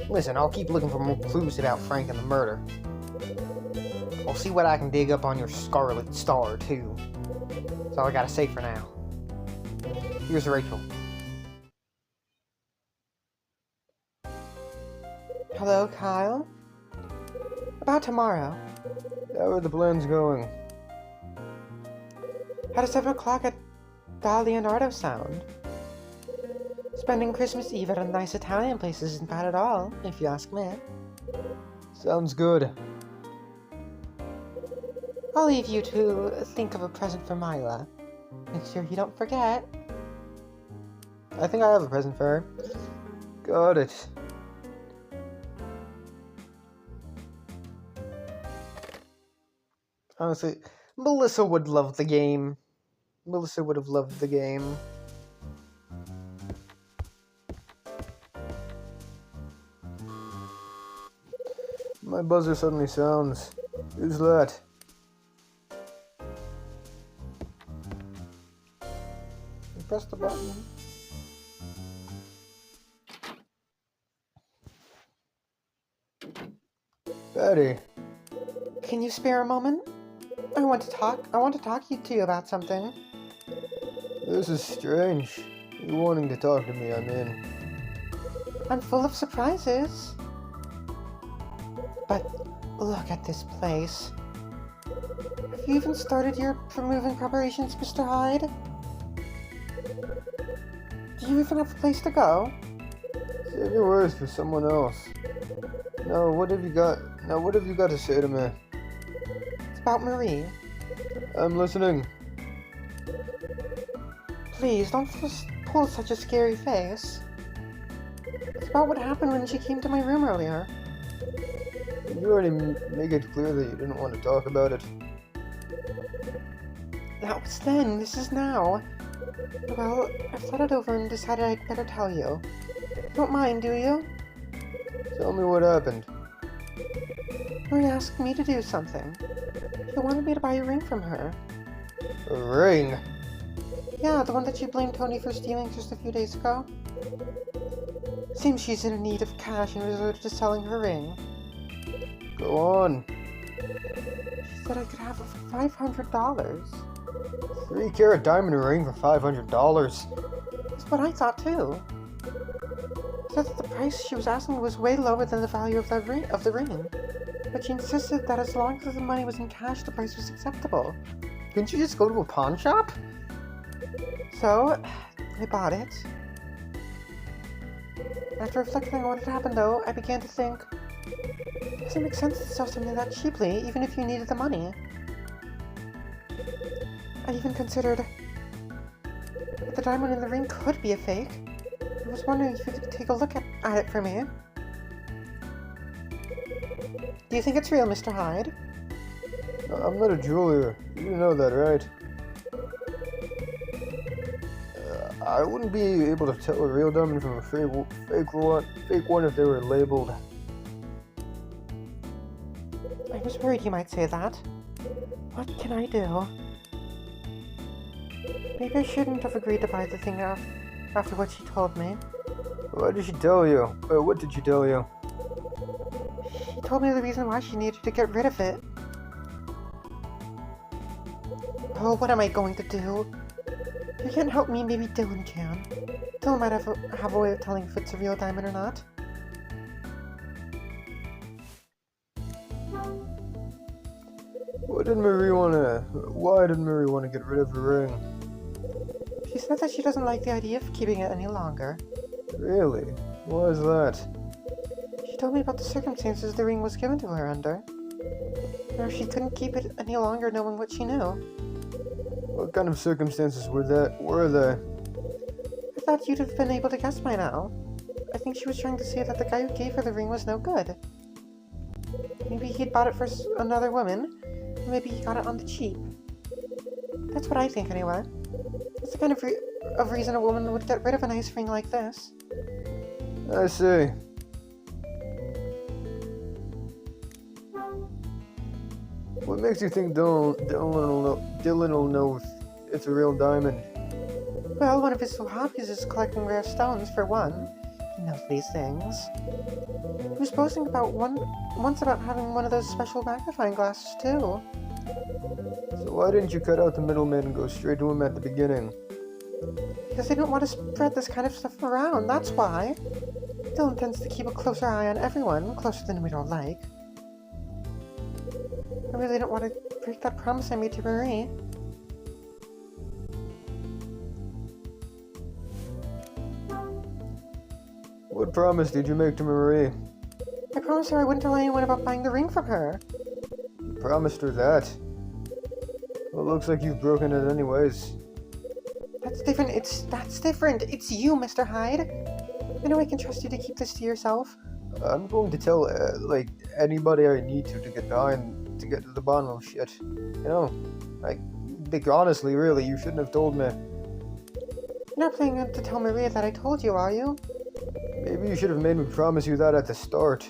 Listen, I'll keep looking for more clues about Frank and the murder. I'll see what I can dig up on your Scarlet Star, too. That's all I gotta say for now. Here's Rachel. Hello, Kyle? About tomorrow. How are the plans going? At 7 o'clock at the Leonardo Sound. Spending Christmas Eve at a nice Italian place isn't bad at all, if you ask me. Sounds good. I'll leave you to think of a present for Mila. Make sure you don't forget. I think I have a present for her. Got it. Honestly, Melissa would love the game. Melissa would have loved the game. My buzzer suddenly sounds. Who's that? Press the button. Betty. Can you spare a moment? I want to talk to you about something. This is strange. You wanting to talk to me, I'm in. I'm full of surprises. But look at this place. Have you even started your moving preparations, Mr. Hyde? Do you even have a place to go? Save your words for someone else. Now, what have you got to say to me? It's about Marie. I'm listening. Please, don't pull such a scary face. It's about what happened when she came to my room earlier. You already make it clear that you didn't want to talk about it. That was then, this is now. Well, I've thought it over and decided I'd better tell you. Don't mind, do you? Tell me what happened. Marie asked me to do something. She wanted me to buy a ring from her. A ring? Yeah, the one that you blamed Tony for stealing just a few days ago. Seems she's in need of cash and resorted to selling her ring. Go on. She said I could have it for $500. 3-carat diamond ring for $500. That's what I thought too. Said that the price she was asking was way lower than the value of the ring. But she insisted that as long as the money was in cash, the price was acceptable. Couldn't you just go to a pawn shop? So, I bought it. After reflecting on what had happened though, I began to think, it doesn't make sense to sell something that cheaply, even if you needed the money. I even considered that the diamond in the ring could be a fake. I was wondering if you could take a look at at it for me. Do you think it's real, Mr. Hyde? I'm not a jeweler. You know that, right? I wouldn't be able to tell a real diamond from a fake one if they were labeled. I was worried you might say that. What can I do? Maybe I shouldn't have agreed to buy the thing after what she told me. What did she tell you? What did she tell you? She told me the reason why she needed to get rid of it. Oh, what am I going to do? You can't help me, maybe Dylan can. Dylan might have a way of telling if it's a real diamond or not. Why did Marie want to get rid of her ring? She said that she doesn't like the idea of keeping it any longer. Really? Why is that? She told me about the circumstances the ring was given to her under. Or she couldn't keep it any longer knowing what she knew. What kind of circumstances were there? I thought you'd have been able to guess by now. I think she was trying to say that the guy who gave her the ring was no good. Maybe he'd bought it for another woman, or maybe he got it on the cheap. That's what I think anyway. That's the kind of reason a woman would get rid of a nice ring like this. I see. What makes you think Dylan will know if it's a real diamond? Well, one of his hobbies is collecting rare stones, for one. He knows these things. He was boasting once about having one of those special magnifying glasses, too. So why didn't you cut out the middleman and go straight to him at the beginning? Because they don't want to spread this kind of stuff around, that's why. Dylan tends to keep a closer eye on everyone, closer than we don't like. I really don't want to break that promise I made to Marie. What promise did you make to Marie? I promised her I wouldn't tell anyone about buying the ring from her. You promised her that? Well, it looks like you've broken it anyways. That's different. That's different. It's you, Mr. Hyde. I know I can trust you to keep this to yourself. I'm going to tell, anybody I need to get to the bottom of shit. You know, honestly, really, you shouldn't have told me. You're not planning to tell Maria that I told you, are you? Maybe you should have made me promise you that at the start.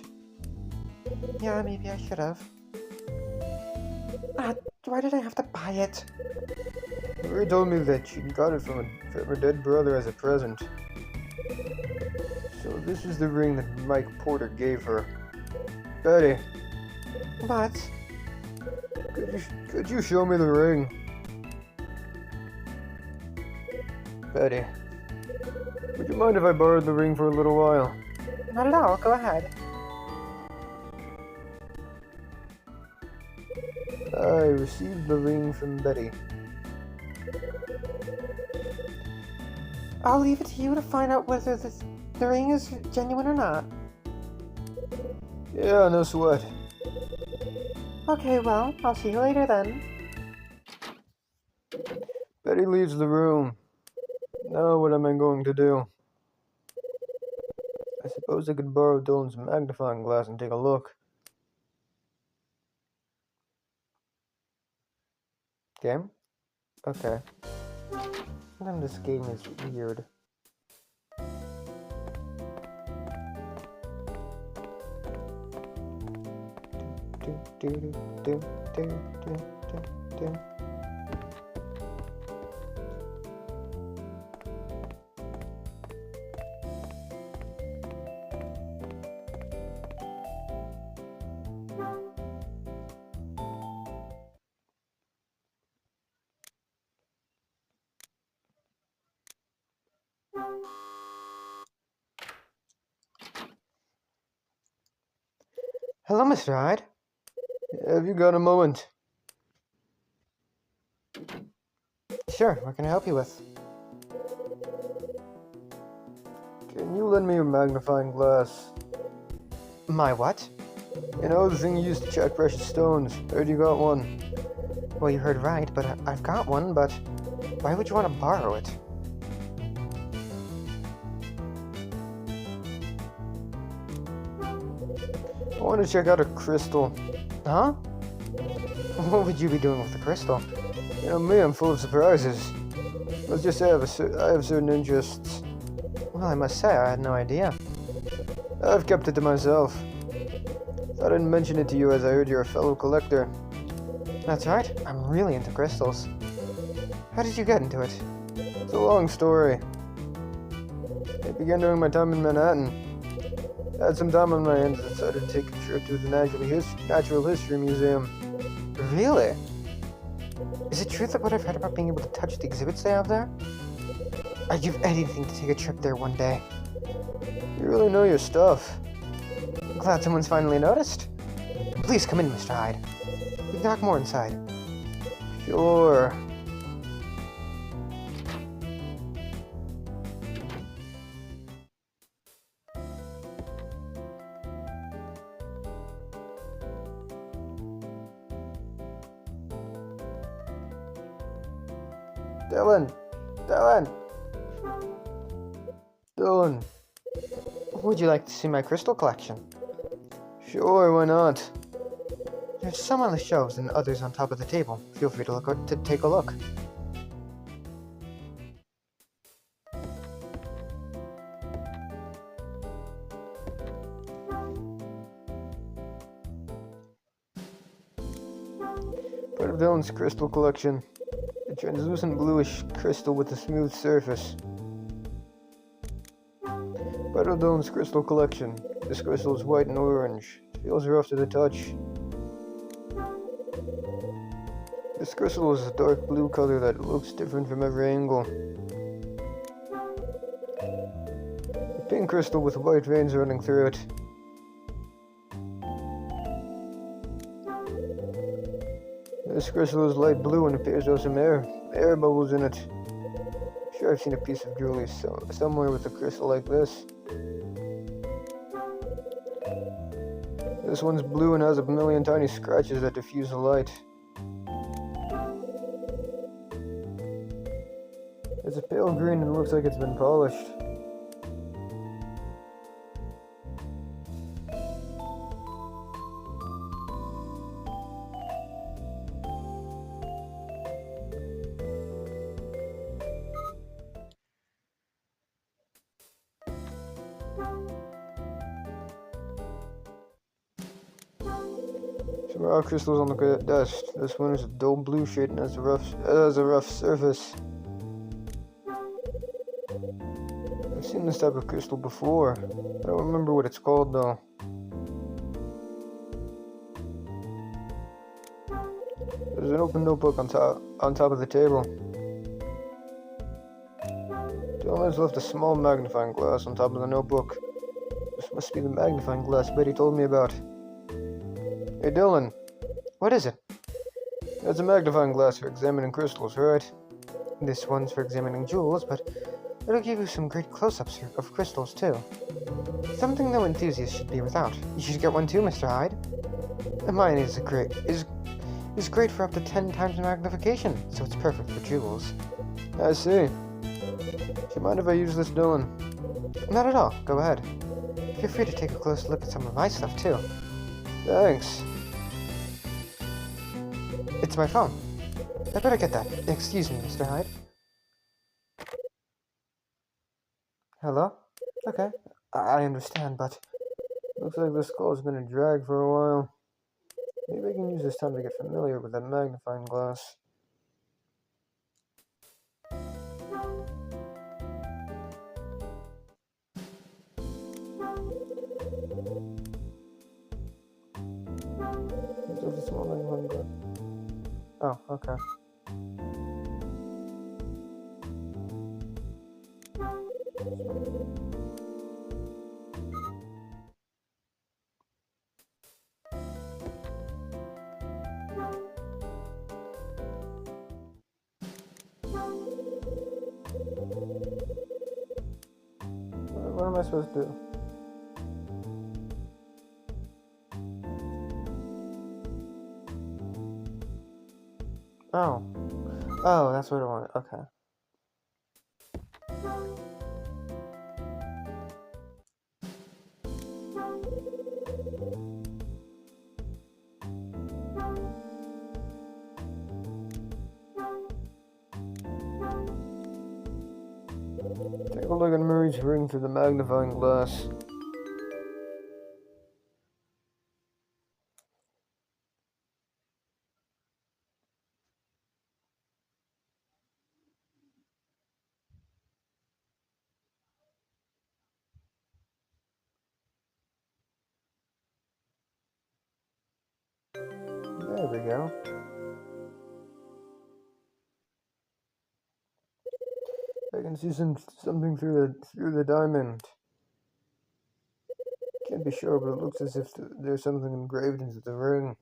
Yeah, maybe I should have. Why did I have to buy it? Marie told me that she got it from her dead brother as a present. So this is the ring that Mike Porter gave her. Betty. What? Could you show me the ring? Betty. Would you mind if I borrowed the ring for a little while? Not at all. Go ahead. I received the ring from Betty. I'll leave it to you to find out whether the ring is genuine or not. Yeah, no sweat. Okay, well, I'll see you later then. Betty leaves the room. Now what am I going to do? I suppose I could borrow Dylan's magnifying glass and take a look. Game? Okay. Then this game is weird. Hello, Mr. Hyde. Have you got a moment? Sure, what can I help you with? Can you lend me your magnifying glass? My what? You know, the thing you use to check precious stones. Heard you got one. Well, you heard right, but I've got one, but why would you want to borrow it? I want to check out a crystal. Huh? What would you be doing with the crystal? You know me, I'm full of surprises. Let's just say I have certain interests. Well, I must say, I had no idea. I've kept it to myself. Thought I'd mention it to you as I heard you're a fellow collector. That's right, I'm really into crystals. How did you get into it? It's a long story. It began during my time in Manhattan. I had some time on my hands and decided to take a trip to the Natural History Museum. Really? Is it true that what I've heard about being able to touch the exhibits they have there? I'd give anything to take a trip there one day. You really know your stuff. I'm glad someone's finally noticed. Please come in, Mr. Hyde. We can talk more inside. Sure. Dylan. Would you like to see my crystal collection? Sure, why not? There's some on the shelves and others on top of the table. Feel free to take a look. Part of Dylan's crystal collection. A translucent bluish crystal with a smooth surface. Part of Dylan's crystal collection. This crystal is white and orange. It feels rough to the touch. This crystal is a dark blue color that looks different from every angle. A pink crystal with white veins running through it. This crystal is light blue and appears to have some air bubbles in it. I'm sure I've seen a piece of jewelry somewhere with a crystal like this. This one's blue and has a million tiny scratches that diffuse the light. It's a pale green and looks like it's been polished. Some rock crystals on the desk. This one is a dull blue shade and has a rough surface. I've seen this type of crystal before. I don't remember what it's called though. There's an open notebook on top of the table. Dylan has left a small magnifying glass on top of the notebook. This must be the magnifying glass Betty told me about. Hey Dylan. What is it? That's a magnifying glass for examining crystals, right? This one's for examining jewels, but it'll give you some great close-ups of crystals too. Something no enthusiast should be without. You should get one too, Mr. Hyde. Mine is great for up to 10 times magnification, so it's perfect for jewels. I see. Do you mind if I use this, Dylan? Not at all. Go ahead. Feel free to take a close look at some of my stuff too. Thanks. It's my phone. I better get that. Excuse me, Mr. Hyde. Hello? Okay. I understand, but looks like this call is going to drag for a while. Maybe I can use this time to get familiar with that magnifying glass. Oh, okay. What am I supposed to do? Oh. Oh, that's what I wanted. Okay. this ring through the magnifying glass. There we go. I can see something through the diamond. Can't be sure, but it looks as if there's something engraved into the ring.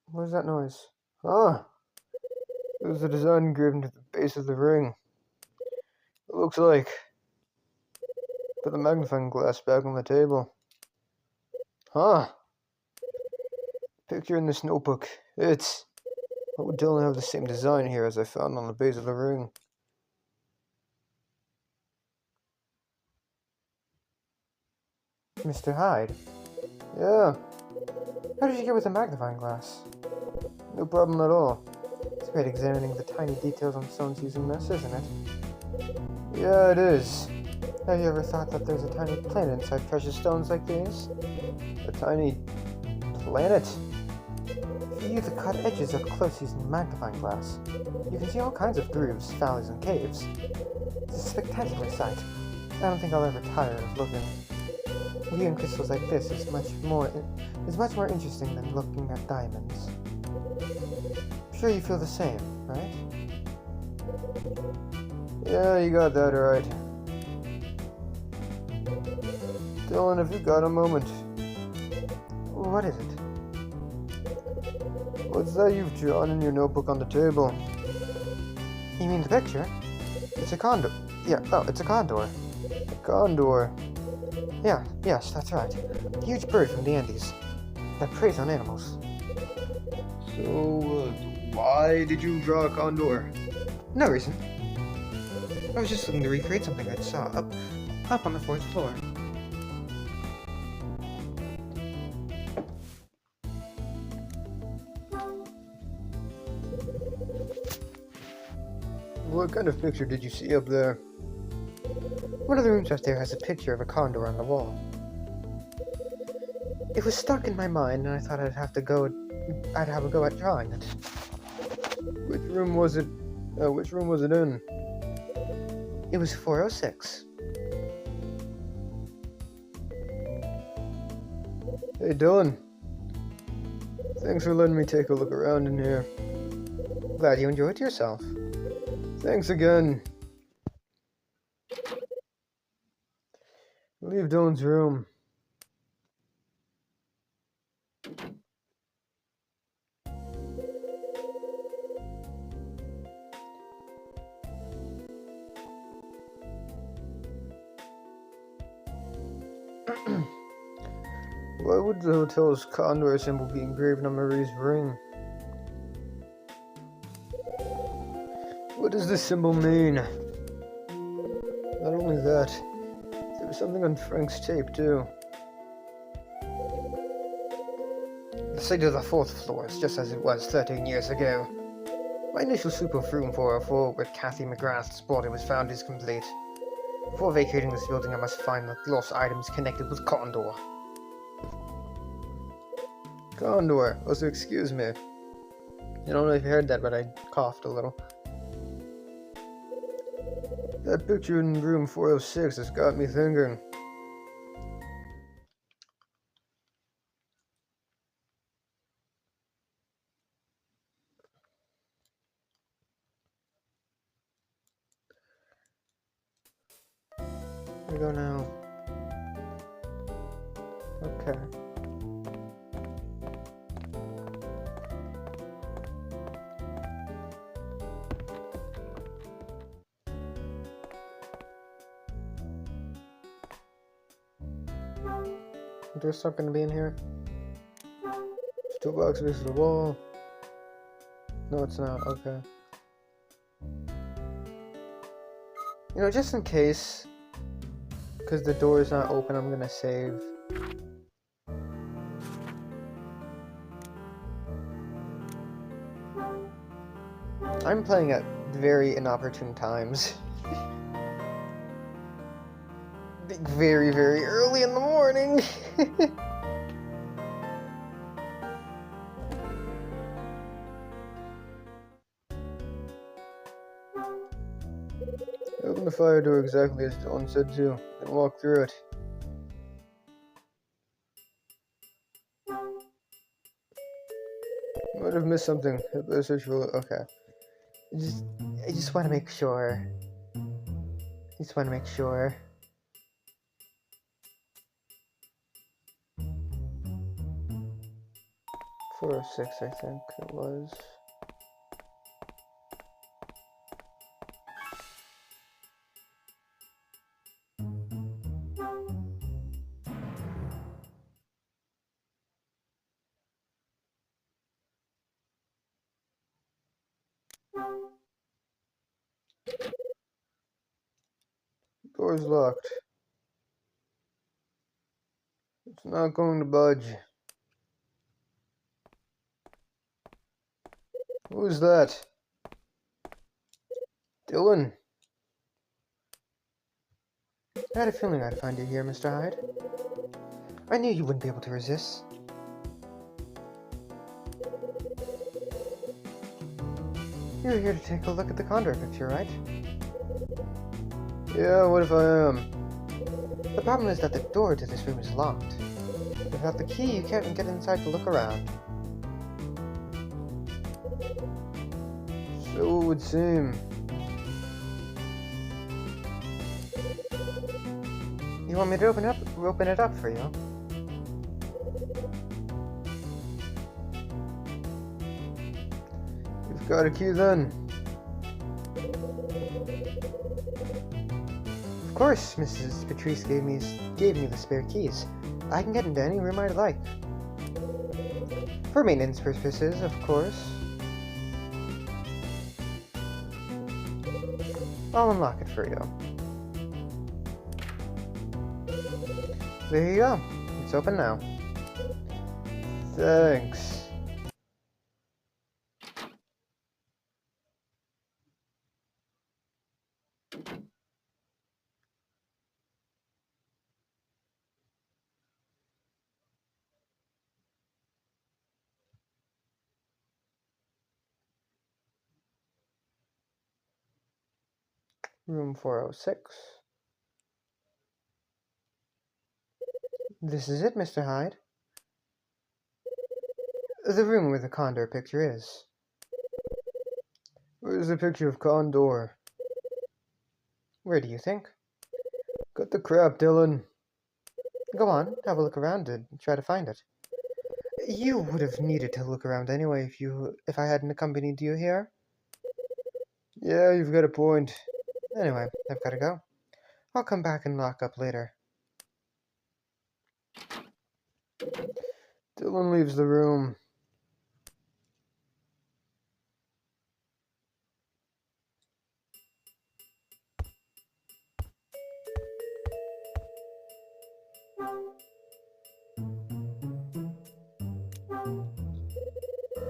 What was that noise? Ah! There's a design engraved into the base of the ring. It looks like. Put the magnifying glass back on the table. Huh? Picture in this notebook. It's... Why would Dylan have the same design here as I found on the base of the ring? Mr. Hyde, Yeah, how did you get with the magnifying glass? no problem at all. It's great examining the tiny details on stones using this, isn't it? Yeah, it is. Have you ever thought that there's a tiny planet inside precious stones like these? A tiny planet. If you view the cut edges up close using the magnifying glass, you can see all kinds of grooves, valleys, and caves. It's a spectacular sight. I don't think I'll ever tire of looking. Viewing crystals like this is much more interesting than looking at diamonds. I'm sure you feel the same, right? Yeah, you got that right. Dylan, have you got a moment? What is it? What's that you've drawn in your notebook on the table? You mean the picture? It's a condor. Yeah, oh, it's a condor. A condor. Yeah, yes, that's right. A huge bird from the Andes that preys on animals. So, why did you draw a condor? No reason. I was just looking to recreate something I saw up on the 4th floor. What kind of picture did you see up there? One of the rooms up there has a picture of a condor on the wall. It was stuck in my mind, and I thought I'd have a go at drawing it. Which room was it? Which room was it in? It was 406. Hey, Dylan. Thanks for letting me take a look around in here. Glad you enjoyed yourself. Thanks again. Leave Dylan's room. Why would the hotel's condor symbol be engraved on Marie's ring? What does this symbol mean? Not only that, there was something on Frank's tape too. The site of the 4th floor is just as it was 13 years ago. My initial sweep of room 404 with Kathy McGrath's body was found is complete. Before vacating this building, I must find the lost items connected with Condor. Condor. Also, excuse me. I don't know if you heard that, but I coughed a little. That picture in room 406 has got me thinking. Here we go now. Okay. There's stuff gonna be in here. There's two boxes against the wall. No, it's not. Okay. You know, just in case, because the door is not open, I'm gonna save. I'm playing at very inopportune times. Very, very early in the morning. Open the fire door exactly as Dylan said to, and walk through it. Might have missed something. I better search for it. Okay. I just want to make sure. 406, I think it was. Door's locked. It's not going to budge. Who's that? Dylan? I had a feeling I'd find you here, Mr. Hyde. I knew you wouldn't be able to resist. You're here to take a look at the Condor picture, right? Yeah, what if I am? The problem is that the door to this room is locked. Without the key, you can't get inside to look around. So it would seem. You want me to open it up for you? You've got a key then. Of course, Mrs. Patrice gave me the spare keys. I can get into any room I'd like. For maintenance purposes, of course. I'll unlock it for you. There you go. It's open now. Thanks. Room 406. This is it, Mr. Hyde. The room where the Condor picture is. Where's the picture of Condor? Where do you think? Cut the crap, Dylan. Go on, have a look around and try to find it. You would have needed to look around anyway if I hadn't accompanied you here. Yeah, you've got a point. Anyway, I've got to go. I'll come back and lock up later. Dylan leaves the room.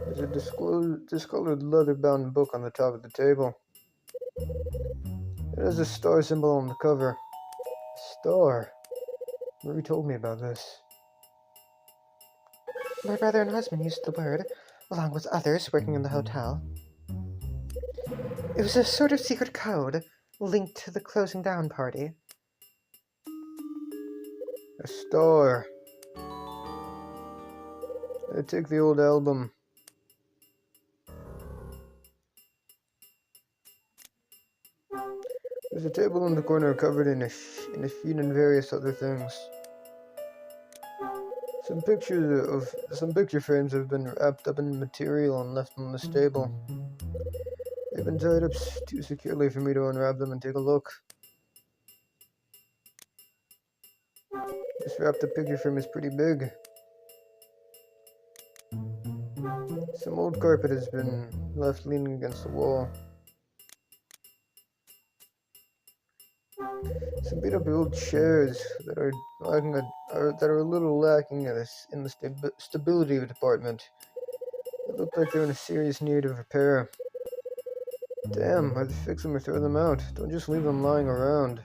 There's a discolored leather-bound book on the top of the table. It has a star symbol on the cover. Star. Marie told me about this. My brother and husband used the word, along with others working in the hotel. It was a sort of secret code linked to the closing down party. A star. I take the old album. There's a table in the corner covered in a sheet and various other things. Some picture frames have been wrapped up in material and left on this table. They've been tied up too securely for me to unwrap them and take a look. This wrapped up picture frame is pretty big. Some old carpet has been left leaning against the wall. Some beat up old chairs that are a little lacking in the stability department. They look like they're in a serious need of repair. Damn, either fix them or throw them out. Don't just leave them lying around.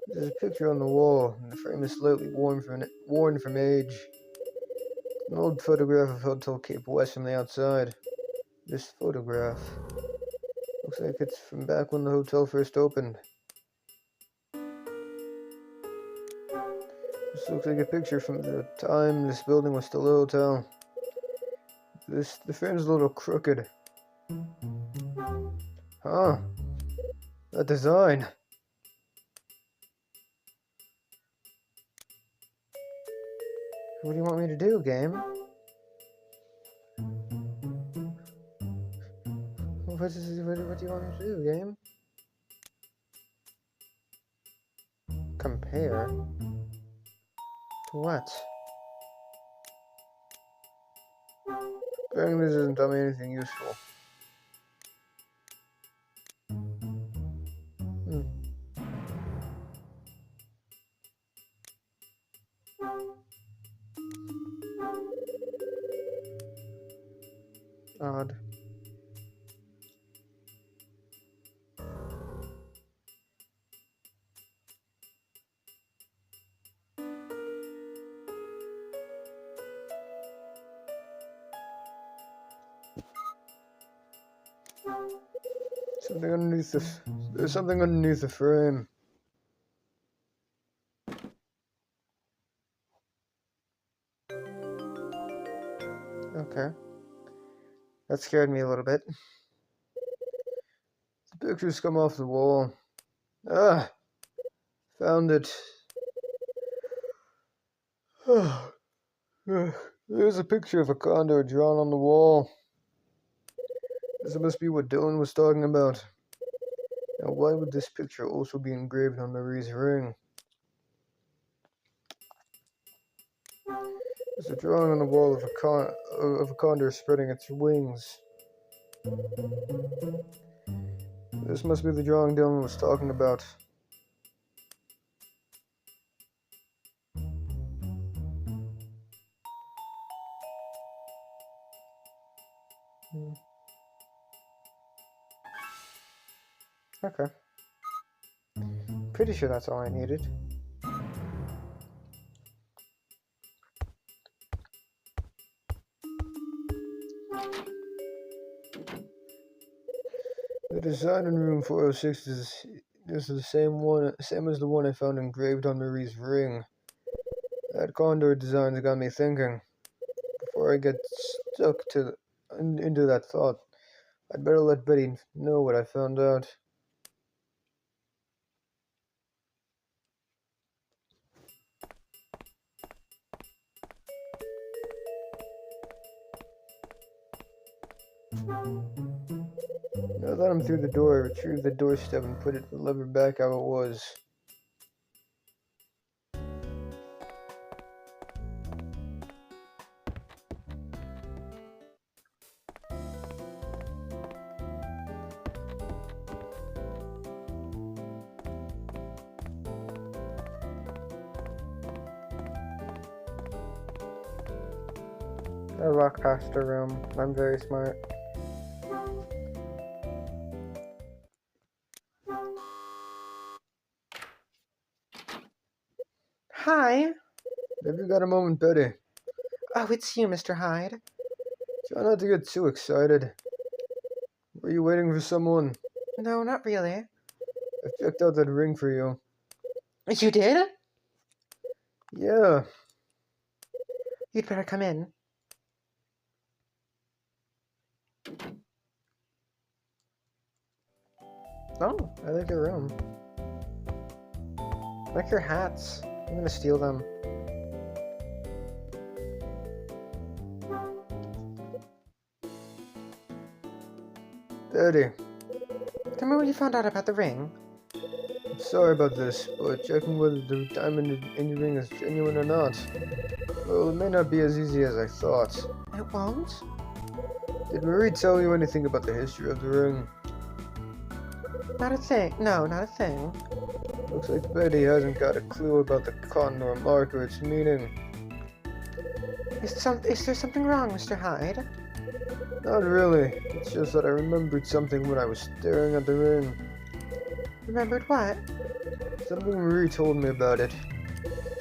There's a picture on the wall, and the frame is slightly worn from age. An old photograph of Hotel Cape West from the outside. This photograph looks like it's from back when the hotel first opened. This looks like a picture from the time this building was still a hotel. The frame's a little crooked. Huh. That design. What do you want me to do, game? What do you want me to do, game? Compare? To what? Comparing this doesn't tell me anything useful. Odd. There's something underneath the frame. Okay. That scared me a little bit. The pictures come off the wall. Ah! Found it. There's a picture of a condor drawn on the wall. This must be what Dylan was talking about. Now, why would this picture also be engraved on Marie's ring? There's a drawing on the wall of a condor spreading its wings. This must be the drawing Dylan was talking about. Okay. Pretty sure that's all I needed. The design in room 406 is the same as the one I found engraved on Marie's ring. That condor design got me thinking. Before I get stuck into that thought, I'd better let Betty know what I found out. Now that I'm through the door, I retrieve the doorstep and put the lever back how it was. I walk past the room. I'm very smart. Hi. Have you got a moment, Betty? Oh, it's you, Mr. Hyde. Try not to get too excited. Were you waiting for someone? No, not really. I checked out that ring for you. You did? Yeah. You'd better come in. Oh, I like your room. I like your hats. I'm gonna steal them. Betty. Tell me what you found out about the ring. I'm sorry about this, but checking whether the diamond in your ring is genuine or not, well, it may not be as easy as I thought. It won't? Did Marie tell you anything about the history of the ring? Not a thing. No, not a thing. Looks like Betty hasn't got a clue about the condor mark or its meaning. Is there something wrong, Mr. Hyde? Not really. It's just that I remembered something when I was staring at the ring. Remembered what? Something Marie told me about it.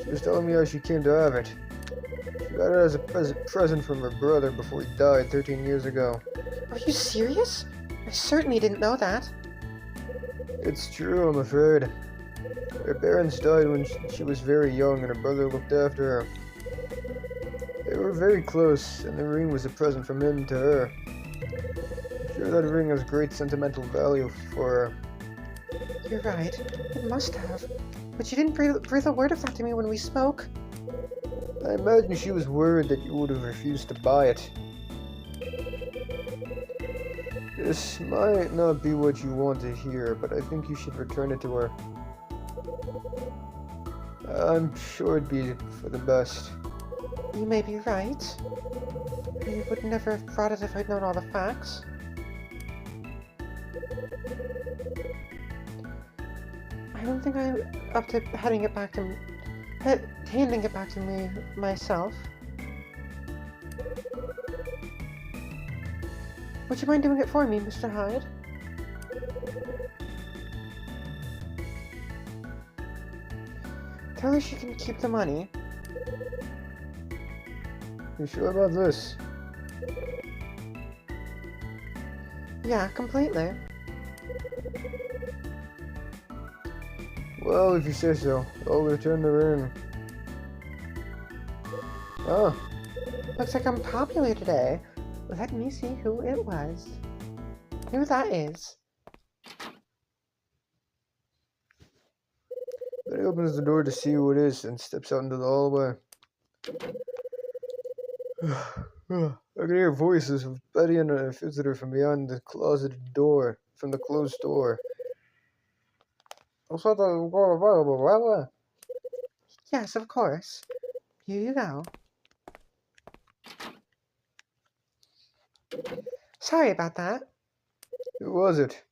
She was telling me how she came to have it. She got it as a present from her brother before he died 13 years ago. Are you serious? I certainly didn't know that. It's true, I'm afraid. Her parents died when she was very young and her brother looked after her. They were very close, and the ring was a present from him to her. I'm sure that ring has great sentimental value for her. You're right. It must have. But you didn't breathe a word of that to me when we spoke. I imagine she was worried that you would have refused to buy it. This might not be what you want to hear, but I think you should return it to her. I'm sure it'd be for the best. You may be right. I would never have brought it if I'd known all the facts. I don't think I'm up to handing it back to me myself. Would you mind doing it for me, Mr. Hyde? Tell her she can keep the money. You sure about this? Yeah, completely. Well, if you say so, I'll return the ring. Ah, Looks like I'm popular today. Let me see who it was. Who that is. Betty opens the door to see who it is and steps out into the hallway. I can hear voices of Betty and a visitor from behind the closeted door, from the closed door. Yes, of course. Here you go. Sorry about that. Who was it?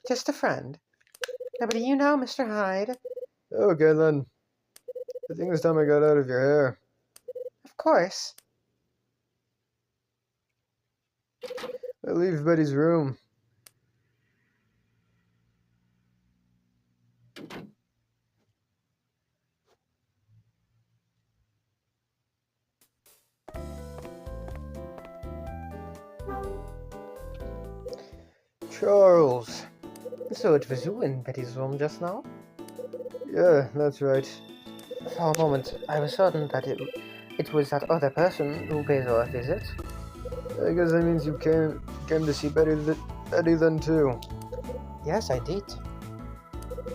Just a friend. Nobody you know, Mr. Hyde. Okay then. I think it's time I got out of your hair. Of course. I leave Betty's room. Charles. So it was you in Betty's room just now? Yeah, that's right. For a moment, I was certain that it was that other person who paid her a visit. I guess that means you came to see Betty then too. Yes, I did.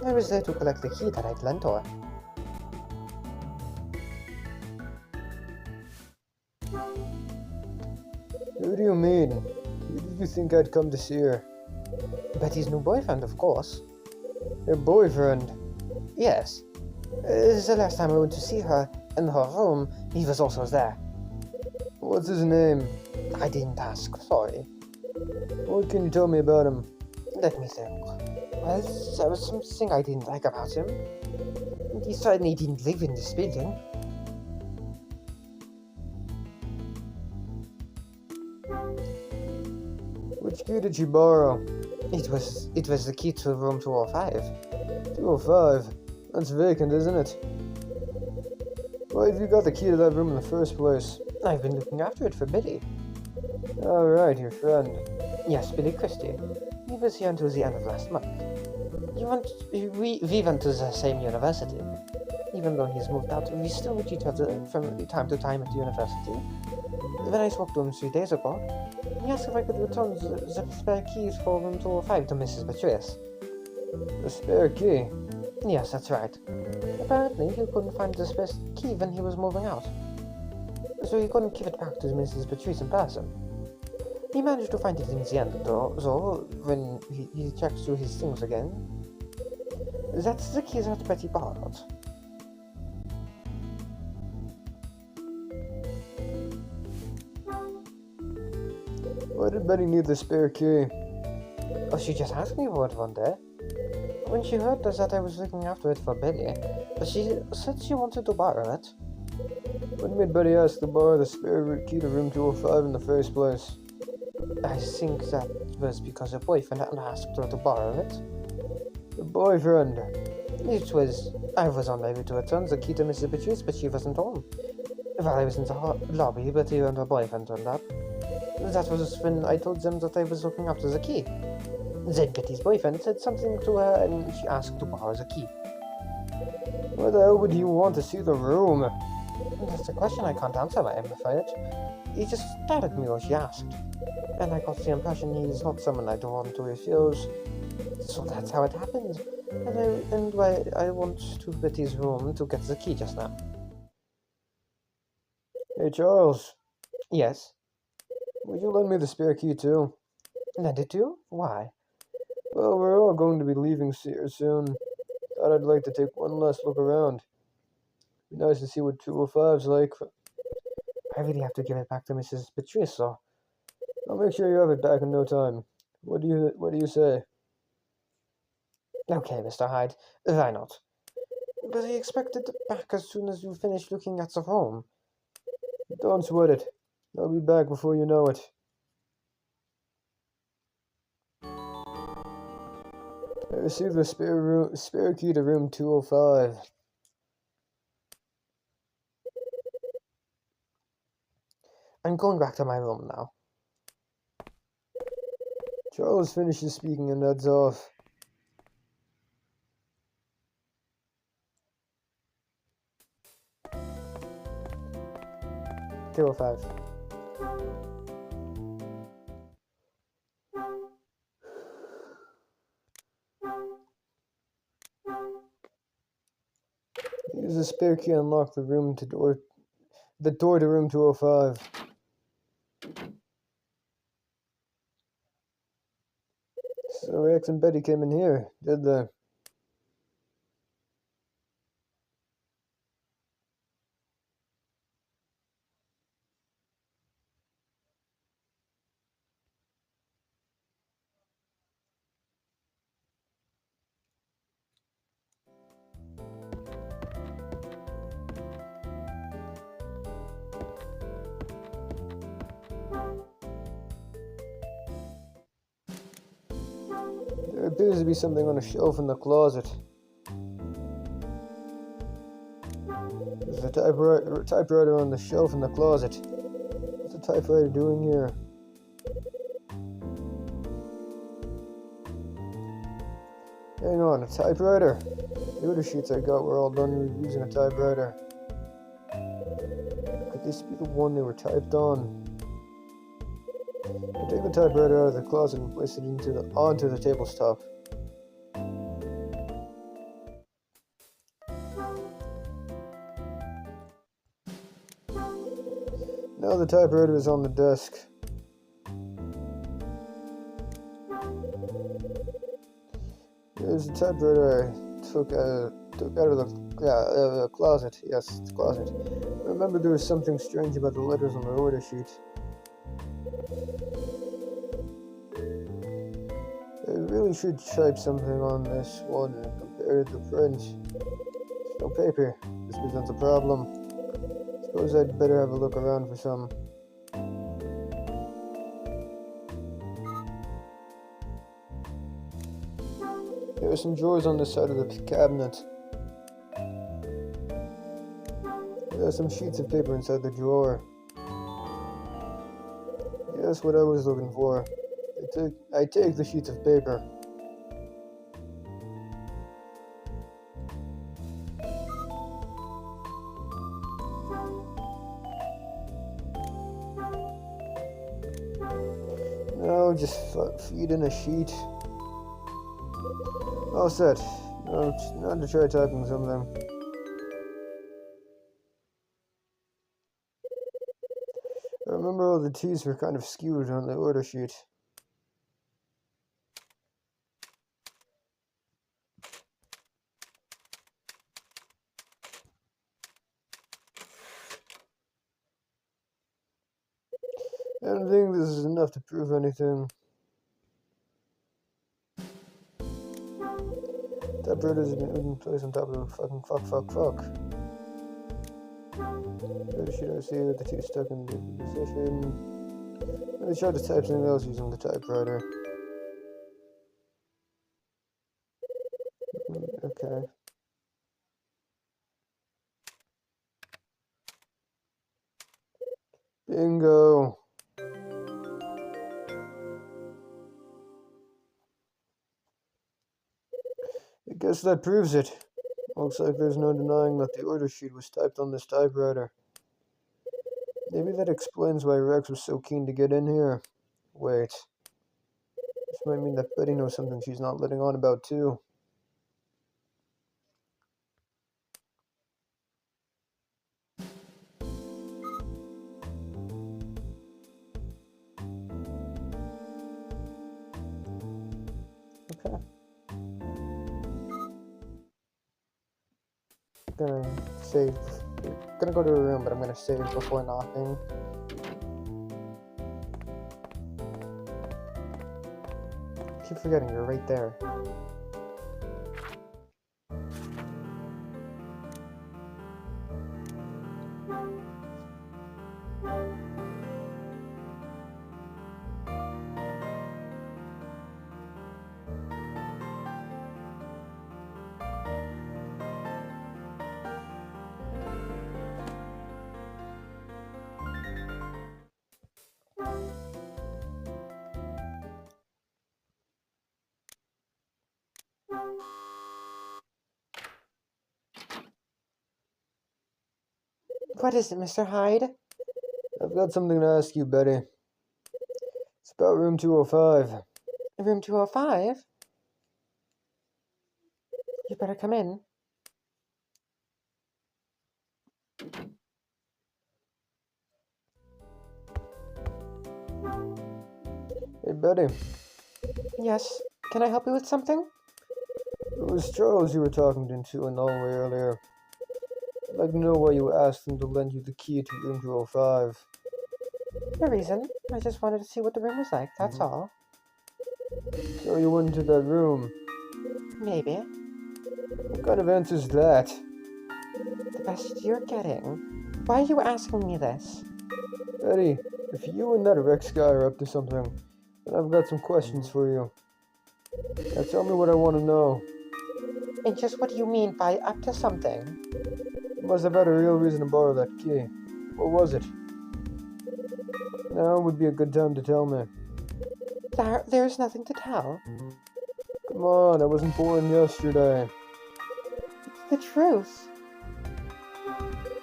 I was there to collect the key that I'd lent her. Who do you mean? Who did you think I'd come to see her? Betty's new boyfriend, of course. Your boyfriend? Yes. The last time I went to see her in her room, he was also there. What's his name? I didn't ask, sorry. What can you tell me about him? Let me think. Well, there was something I didn't like about him. He certainly didn't live in this building. Which key did you borrow? It was the key to room 205. 205? That's vacant, isn't it? Why have you got the key to that room in the first place? I've been looking after it for Billy. Alright, your friend. Yes, Billy Christie. He was here until the end of last month. We went to the same university. Even though he's moved out, we still meet each other from time to time at the university. When I spoke to him 3 days ago, he asked if I could return the spare keys for room 205 to Mrs. Beatrice. The spare key? Yes, that's right. Apparently, he couldn't find the spare key when he was moving out. So he couldn't give it back to Mrs. Beatrice in person. He managed to find it in the end, though, when he checked through his things again. That's the key that Betty borrowed. Why did Betty need the spare key? Oh, she just asked me for it one day. When she heard that I was looking after it for Billy, she said she wanted to borrow it. What made Betty ask to borrow the spare key to room 205 in the first place? I think that was because her boyfriend had asked her to borrow it. The boyfriend? I was on my way to return the key to Mrs. Beatrice, but she wasn't home. Well, I was in the lobby, Betty and her boyfriend turned up. That was when I told them that I was looking after the key. Then Betty's boyfriend said something to her and she asked to borrow the key. Why the hell would you want to see the room? That's a question I can't answer, I'm afraid. He just stared at me when she asked. And I got the impression he's not someone I'd want to refuse. So that's how it happened. And why I went to Betty's room to get the key just now. Hey, Charles. Yes? Would you lend me the spare key, too? Lend it to you? Why? Well, we're all going to be leaving here soon. Thought I'd like to take one last look around. Be nice to see what 205's like. I really have to give it back to Mrs. Beatrice, so I'll make sure you have it back in no time. What do you say? Okay, Mr. Hyde. Why not? But I expect it back as soon as you finish looking at the room. Don't sweat it. I'll be back before you know it. I received the spare key to room 205. I'm going back to my room now. Charles finishes speaking and heads off. Two 05. Use the spare key and unlock the door to room 205. So Rex and Betty came in here, did they? There appears to be something on a shelf in the closet. There's a typewriter on the shelf in the closet. What's the typewriter doing here? Hang on, a typewriter? The order sheets I got were all done using a typewriter. Could this be the one they were typed on? I take the typewriter out of the closet and place it onto the table's top. Now the typewriter is on the desk. Here's the typewriter I took out of the closet. Yes, the closet. I remember there was something strange about the letters on the order sheet. I really should type something on this one and compare it to print. There's no paper. This presents a problem. Suppose I'd better have a look around for some. There are some drawers on the side of the cabinet. There are some sheets of paper inside the drawer. Yes, what I was looking for. I take the sheets of paper. Now just feed in a sheet. All set. Now to try typing something. I remember all the T's were kind of skewed on the order sheet. I don't think this is enough to prove anything. That bird has been placed on top of the fucking fuck. Where should I see with the T stuck in the position? Let me try to type something else using the typewriter. Okay. Bingo! I guess that proves it. Looks like there's no denying that the order sheet was typed on this typewriter. Maybe that explains why Rex was so keen to get in here. Wait. This might mean that Betty knows something she's not letting on about, too. Okay. Gonna save. Gonna go to her room, but I'm gonna save before knocking. I keep forgetting you're right there. What is it, Mr. Hyde? I've got something to ask you, Betty. It's about room 205. Room 205? You better come in. Hey, Betty. Yes, can I help you with something? It was Charles you were talking to in the hallway earlier. I'd like to know why you asked him to lend you the key to room 205. No reason. I just wanted to see what the room was like, that's all. So you went into that room. Maybe. What kind of answer is that? The best you're getting. Why are you asking me this? Betty, if you and that Rex guy are up to something, then I've got some questions for you. Now tell me what I want to know. And just what do you mean by up to something? You must have had a real reason to borrow that key. What was it? Now would be a good time to tell me. There's nothing to tell. Come on, I wasn't born yesterday. It's the truth.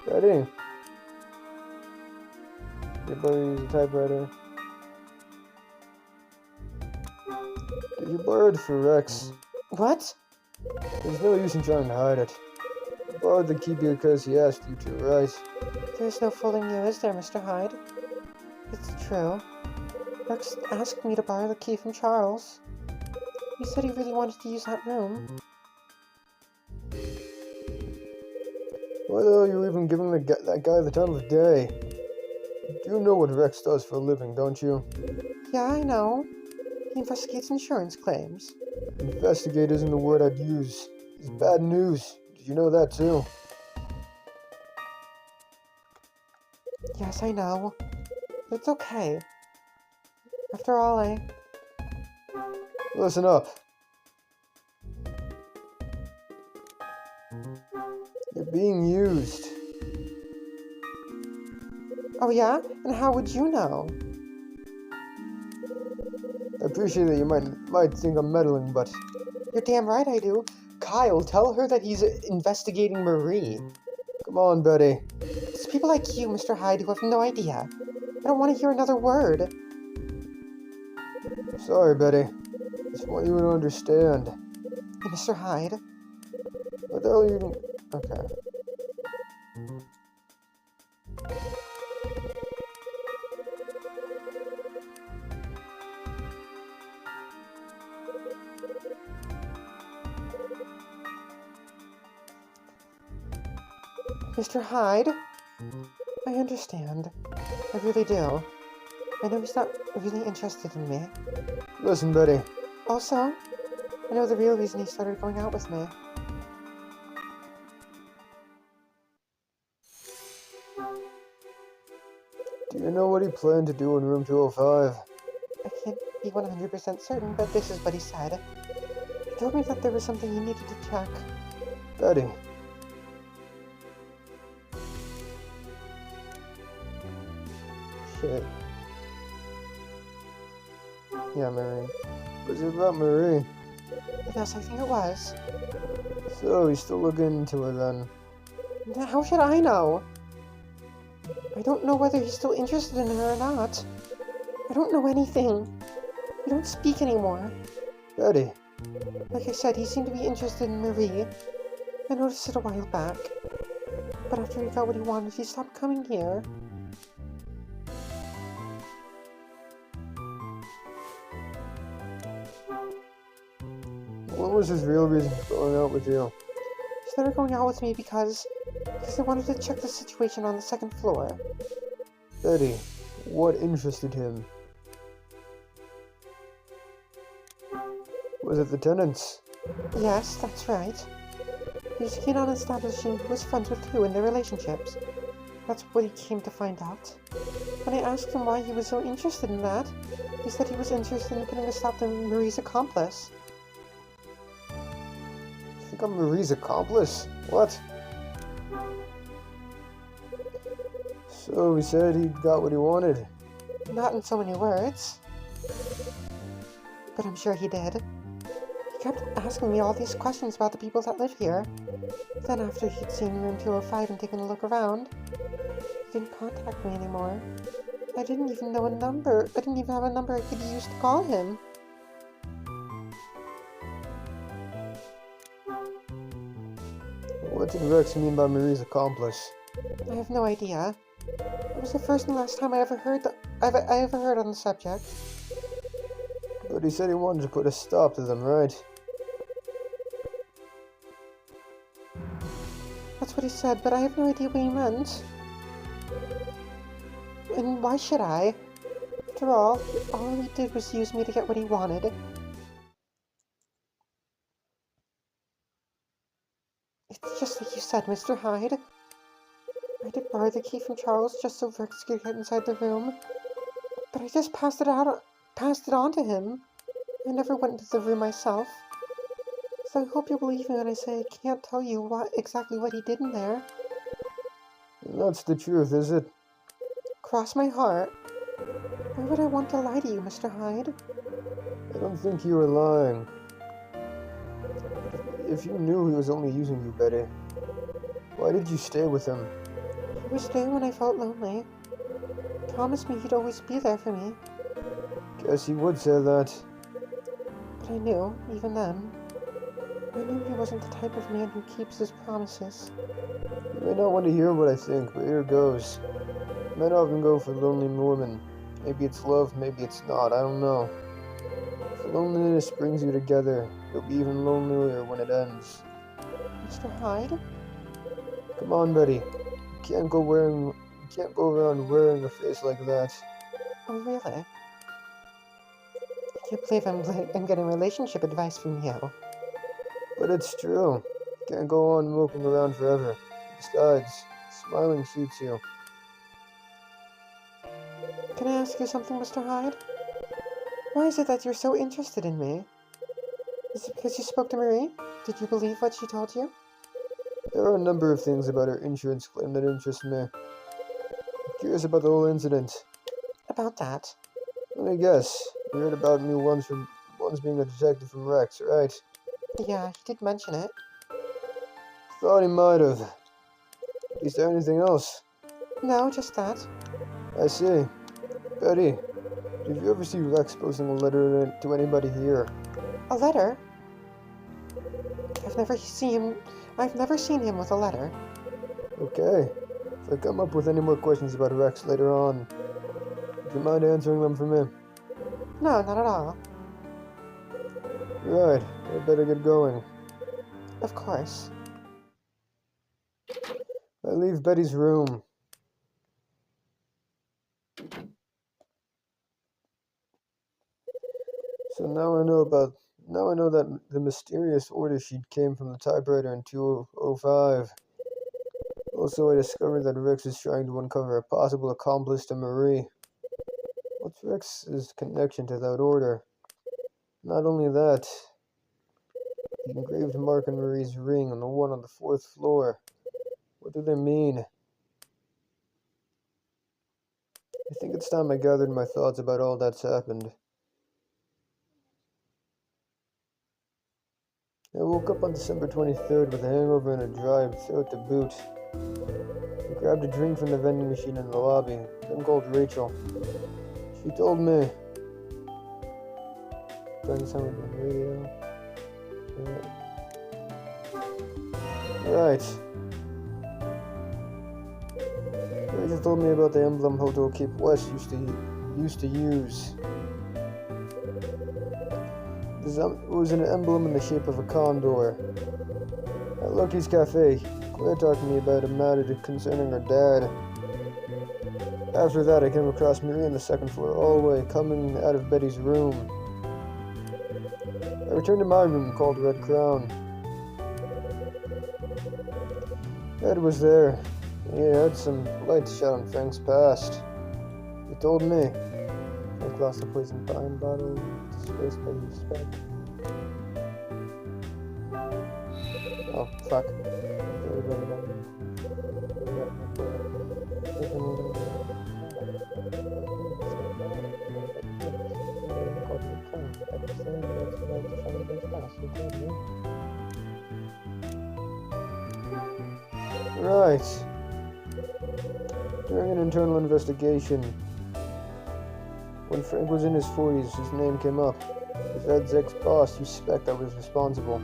Betty. Your brother use a typewriter. Did you borrow it for Rex? What? There's no use in trying to hide it. You borrowed the key because he asked you to, right? There's no fooling you, is there, Mr. Hyde? It's true. Rex asked me to borrow the key from Charles. He said he really wanted to use that room. Why the hell are you even giving that guy the time of day? You know what Rex does for a living, don't you? Yeah, I know. He investigates insurance claims. Investigate isn't the word I'd use. It's bad news. Did you know that too? Yes, I know. It's okay. After all, Listen up. You're being used. Oh yeah? And how would you know? I appreciate that you might think I'm meddling, but You're damn right I do. Kyle, tell her that he's investigating Marie. come on, Betty. It's people like you, Mr. Hyde, who have no idea. I don't want to hear another word. Sorry, Betty. Just want you to understand. Hey, Mr. Hyde. What the hell are you even... Okay. Mr. Hyde? I understand. I really do. I know he's not really interested in me. Listen, Betty. Also, I know the real reason he started going out with me. Do you know what he planned to do in room 205? I can't be 100% certain, but this is what he said. He told me that there was something he needed to check. Betty. Shit. Yeah, Marie. Was it about Marie? Yes, I think it was. So, he's still looking into it then. How should I know? I don't know whether he's still interested in her or not. I don't know anything. We don't speak anymore. Betty. Like I said, he seemed to be interested in Marie. I noticed it a while back. But after he got what he wanted, he stopped coming here. What was his real reason for going out with you? He started going out with me because I wanted to check the situation on the second floor. Betty, what interested him? Was it the tenants? Yes, that's right. He was keen on establishing who was friends with who in their relationships. That's what he came to find out. When I asked him why he was so interested in that, he said he was interested in putting a stop to Marie's accomplice. You think I'm Marie's accomplice? What? So he said he got what he wanted. Not in so many words. But I'm sure he did. He kept asking me all these questions about the people that live here. Then after he'd seen room 205 and taken a look around, he didn't contact me anymore. I didn't even know a number. I didn't even have a number I could use to call him. What did Rex mean by Marie's accomplice? I have no idea. It was the first and last time I ever heard on the subject. But he said he wanted to put a stop to them, right? That's what he said, but I have no idea what he meant. And why should I? After all he did was use me to get what he wanted. It's just like you said, Mr. Hyde. I did borrow the key from Charles just so Rex could get inside the room. But I just passed it on to him. I never went into the room myself. So I hope you'll believe me when I say I can't tell you exactly what he did in there. That's the truth, is it? Cross my heart. Why would I want to lie to you, Mr. Hyde? I don't think you were lying. If you knew he was only using you, Betty, why did you stay with him? He was there when I felt lonely. He promised me he'd always be there for me. Guess he would say that. But I knew, even then, I knew he wasn't the type of man who keeps his promises. You may not want to hear what I think, but here goes. Men often go for lonely women. Maybe it's love, maybe it's not, I don't know. If loneliness brings you together, you'll be even lonelier when it ends. Mr. Hyde? Come on, Betty. You can't go around wearing a face like that. Oh, really? I can't believe I'm getting relationship advice from you. But it's true. You can't go on moping around forever. Besides, smiling suits you. Can I ask you something, Mr. Hyde? Why is it that you're so interested in me? Is it because you spoke to Marie? Did you believe what she told you? There are a number of things about her insurance claim that interest me. I'm curious about the whole incident. About that? Let me guess. You heard about me once being a detective from Rex, right? Yeah, he did mention it. Thought he might have. Is there anything else? No, just that. I see. Betty, did you ever see Rex posting a letter to anybody here? A letter? I've never seen him with a letter. Okay. If I come up with any more questions about Rex later on, would you mind answering them for me? No, not at all. Right. I better get going. Of course. I leave Betty's room. So now I know that the mysterious order sheet came from the typewriter in 205. Also, I discovered that Rex is trying to uncover a possible accomplice to Marie. What's Rex's connection to that order? Not only that, the engraved mark on Marie's ring and the one on the 4th floor. What do they mean? I think it's time I gathered my thoughts about all that's happened. I woke up on December 23rd with a hangover and a dry throat to boot. I grabbed a drink from the vending machine in the lobby, then called Rachel. She told me... Turn someone on the radio. Right. Rachel told me about the emblem Hotel Cape West used to use. It was an emblem in the shape of a condor. At Lucky's Cafe, Claire talked to me about a matter concerning her dad. After that, I came across Marie in the 2nd floor hallway, coming out of Betty's room. I returned to my room, called Red Crown. Ed was there. He had some lights shot on Frank's past. He told me. Frank lost a poison pine bottle, disgraced by respect. Oh, fuck. Right. During an internal investigation, when Frank was in his 40s, his name came up. With Ed's ex-boss, you suspect I was responsible.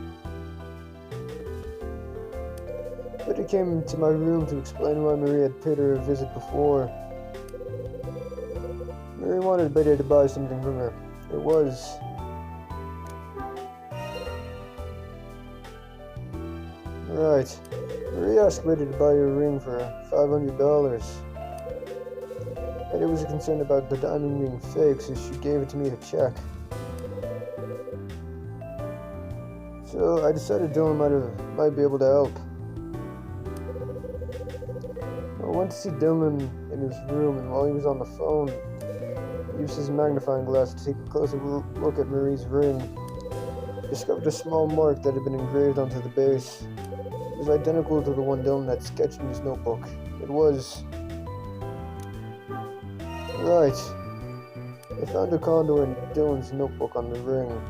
Betty came to my room to explain why Marie had paid her a visit before. Marie wanted Betty to buy something from her. It was... Right. Marie asked Betty to buy her a ring for $500. Betty was concerned about the diamond being fake, so she gave it to me to check. So I decided Dylan might be able to help. I went to see Dylan in his room, and while he was on the phone, he used his magnifying glass to take a closer look at Marie's ring. He discovered a small mark that had been engraved onto the base. It was identical to the one Dylan had sketched in his notebook. It was... Right. I found a condor in Dylan's notebook on the ring.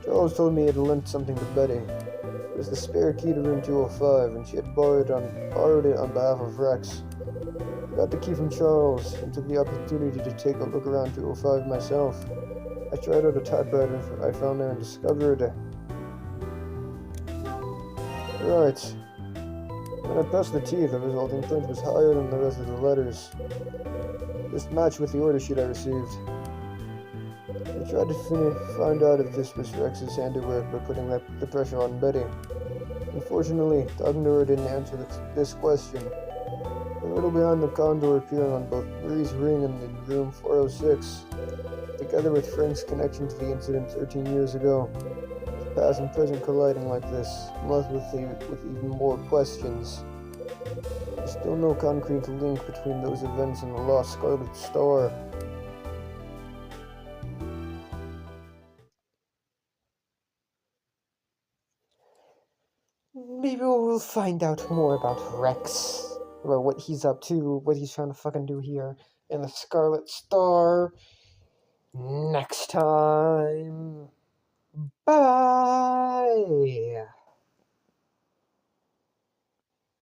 Charles told me he had lent something to Betty. It was the spare key to room 205, and she had borrowed it on behalf of Rex. I got the key from Charles and took the opportunity to take a look around 205 myself. I tried out a typewriter I found there and discovered... Right. When I pressed the T, the resulting print was higher than the rest of the letters. This matched with the order sheet I received. I tried to find out if this was Rex's handiwork by putting the pressure on Betty. Unfortunately, talking to her didn't answer this question. A little behind the condor appearing on both Marie's ring and in room 406, together with Frank's connection to the incident 13 years ago. Past and present colliding like this, left with even more questions. There's still no concrete link between those events and the lost Scarlet Star. Maybe we'll find out more about Rex. About what he's up to, what he's trying to fucking do here in the Scarlet Star. Next time. Bye!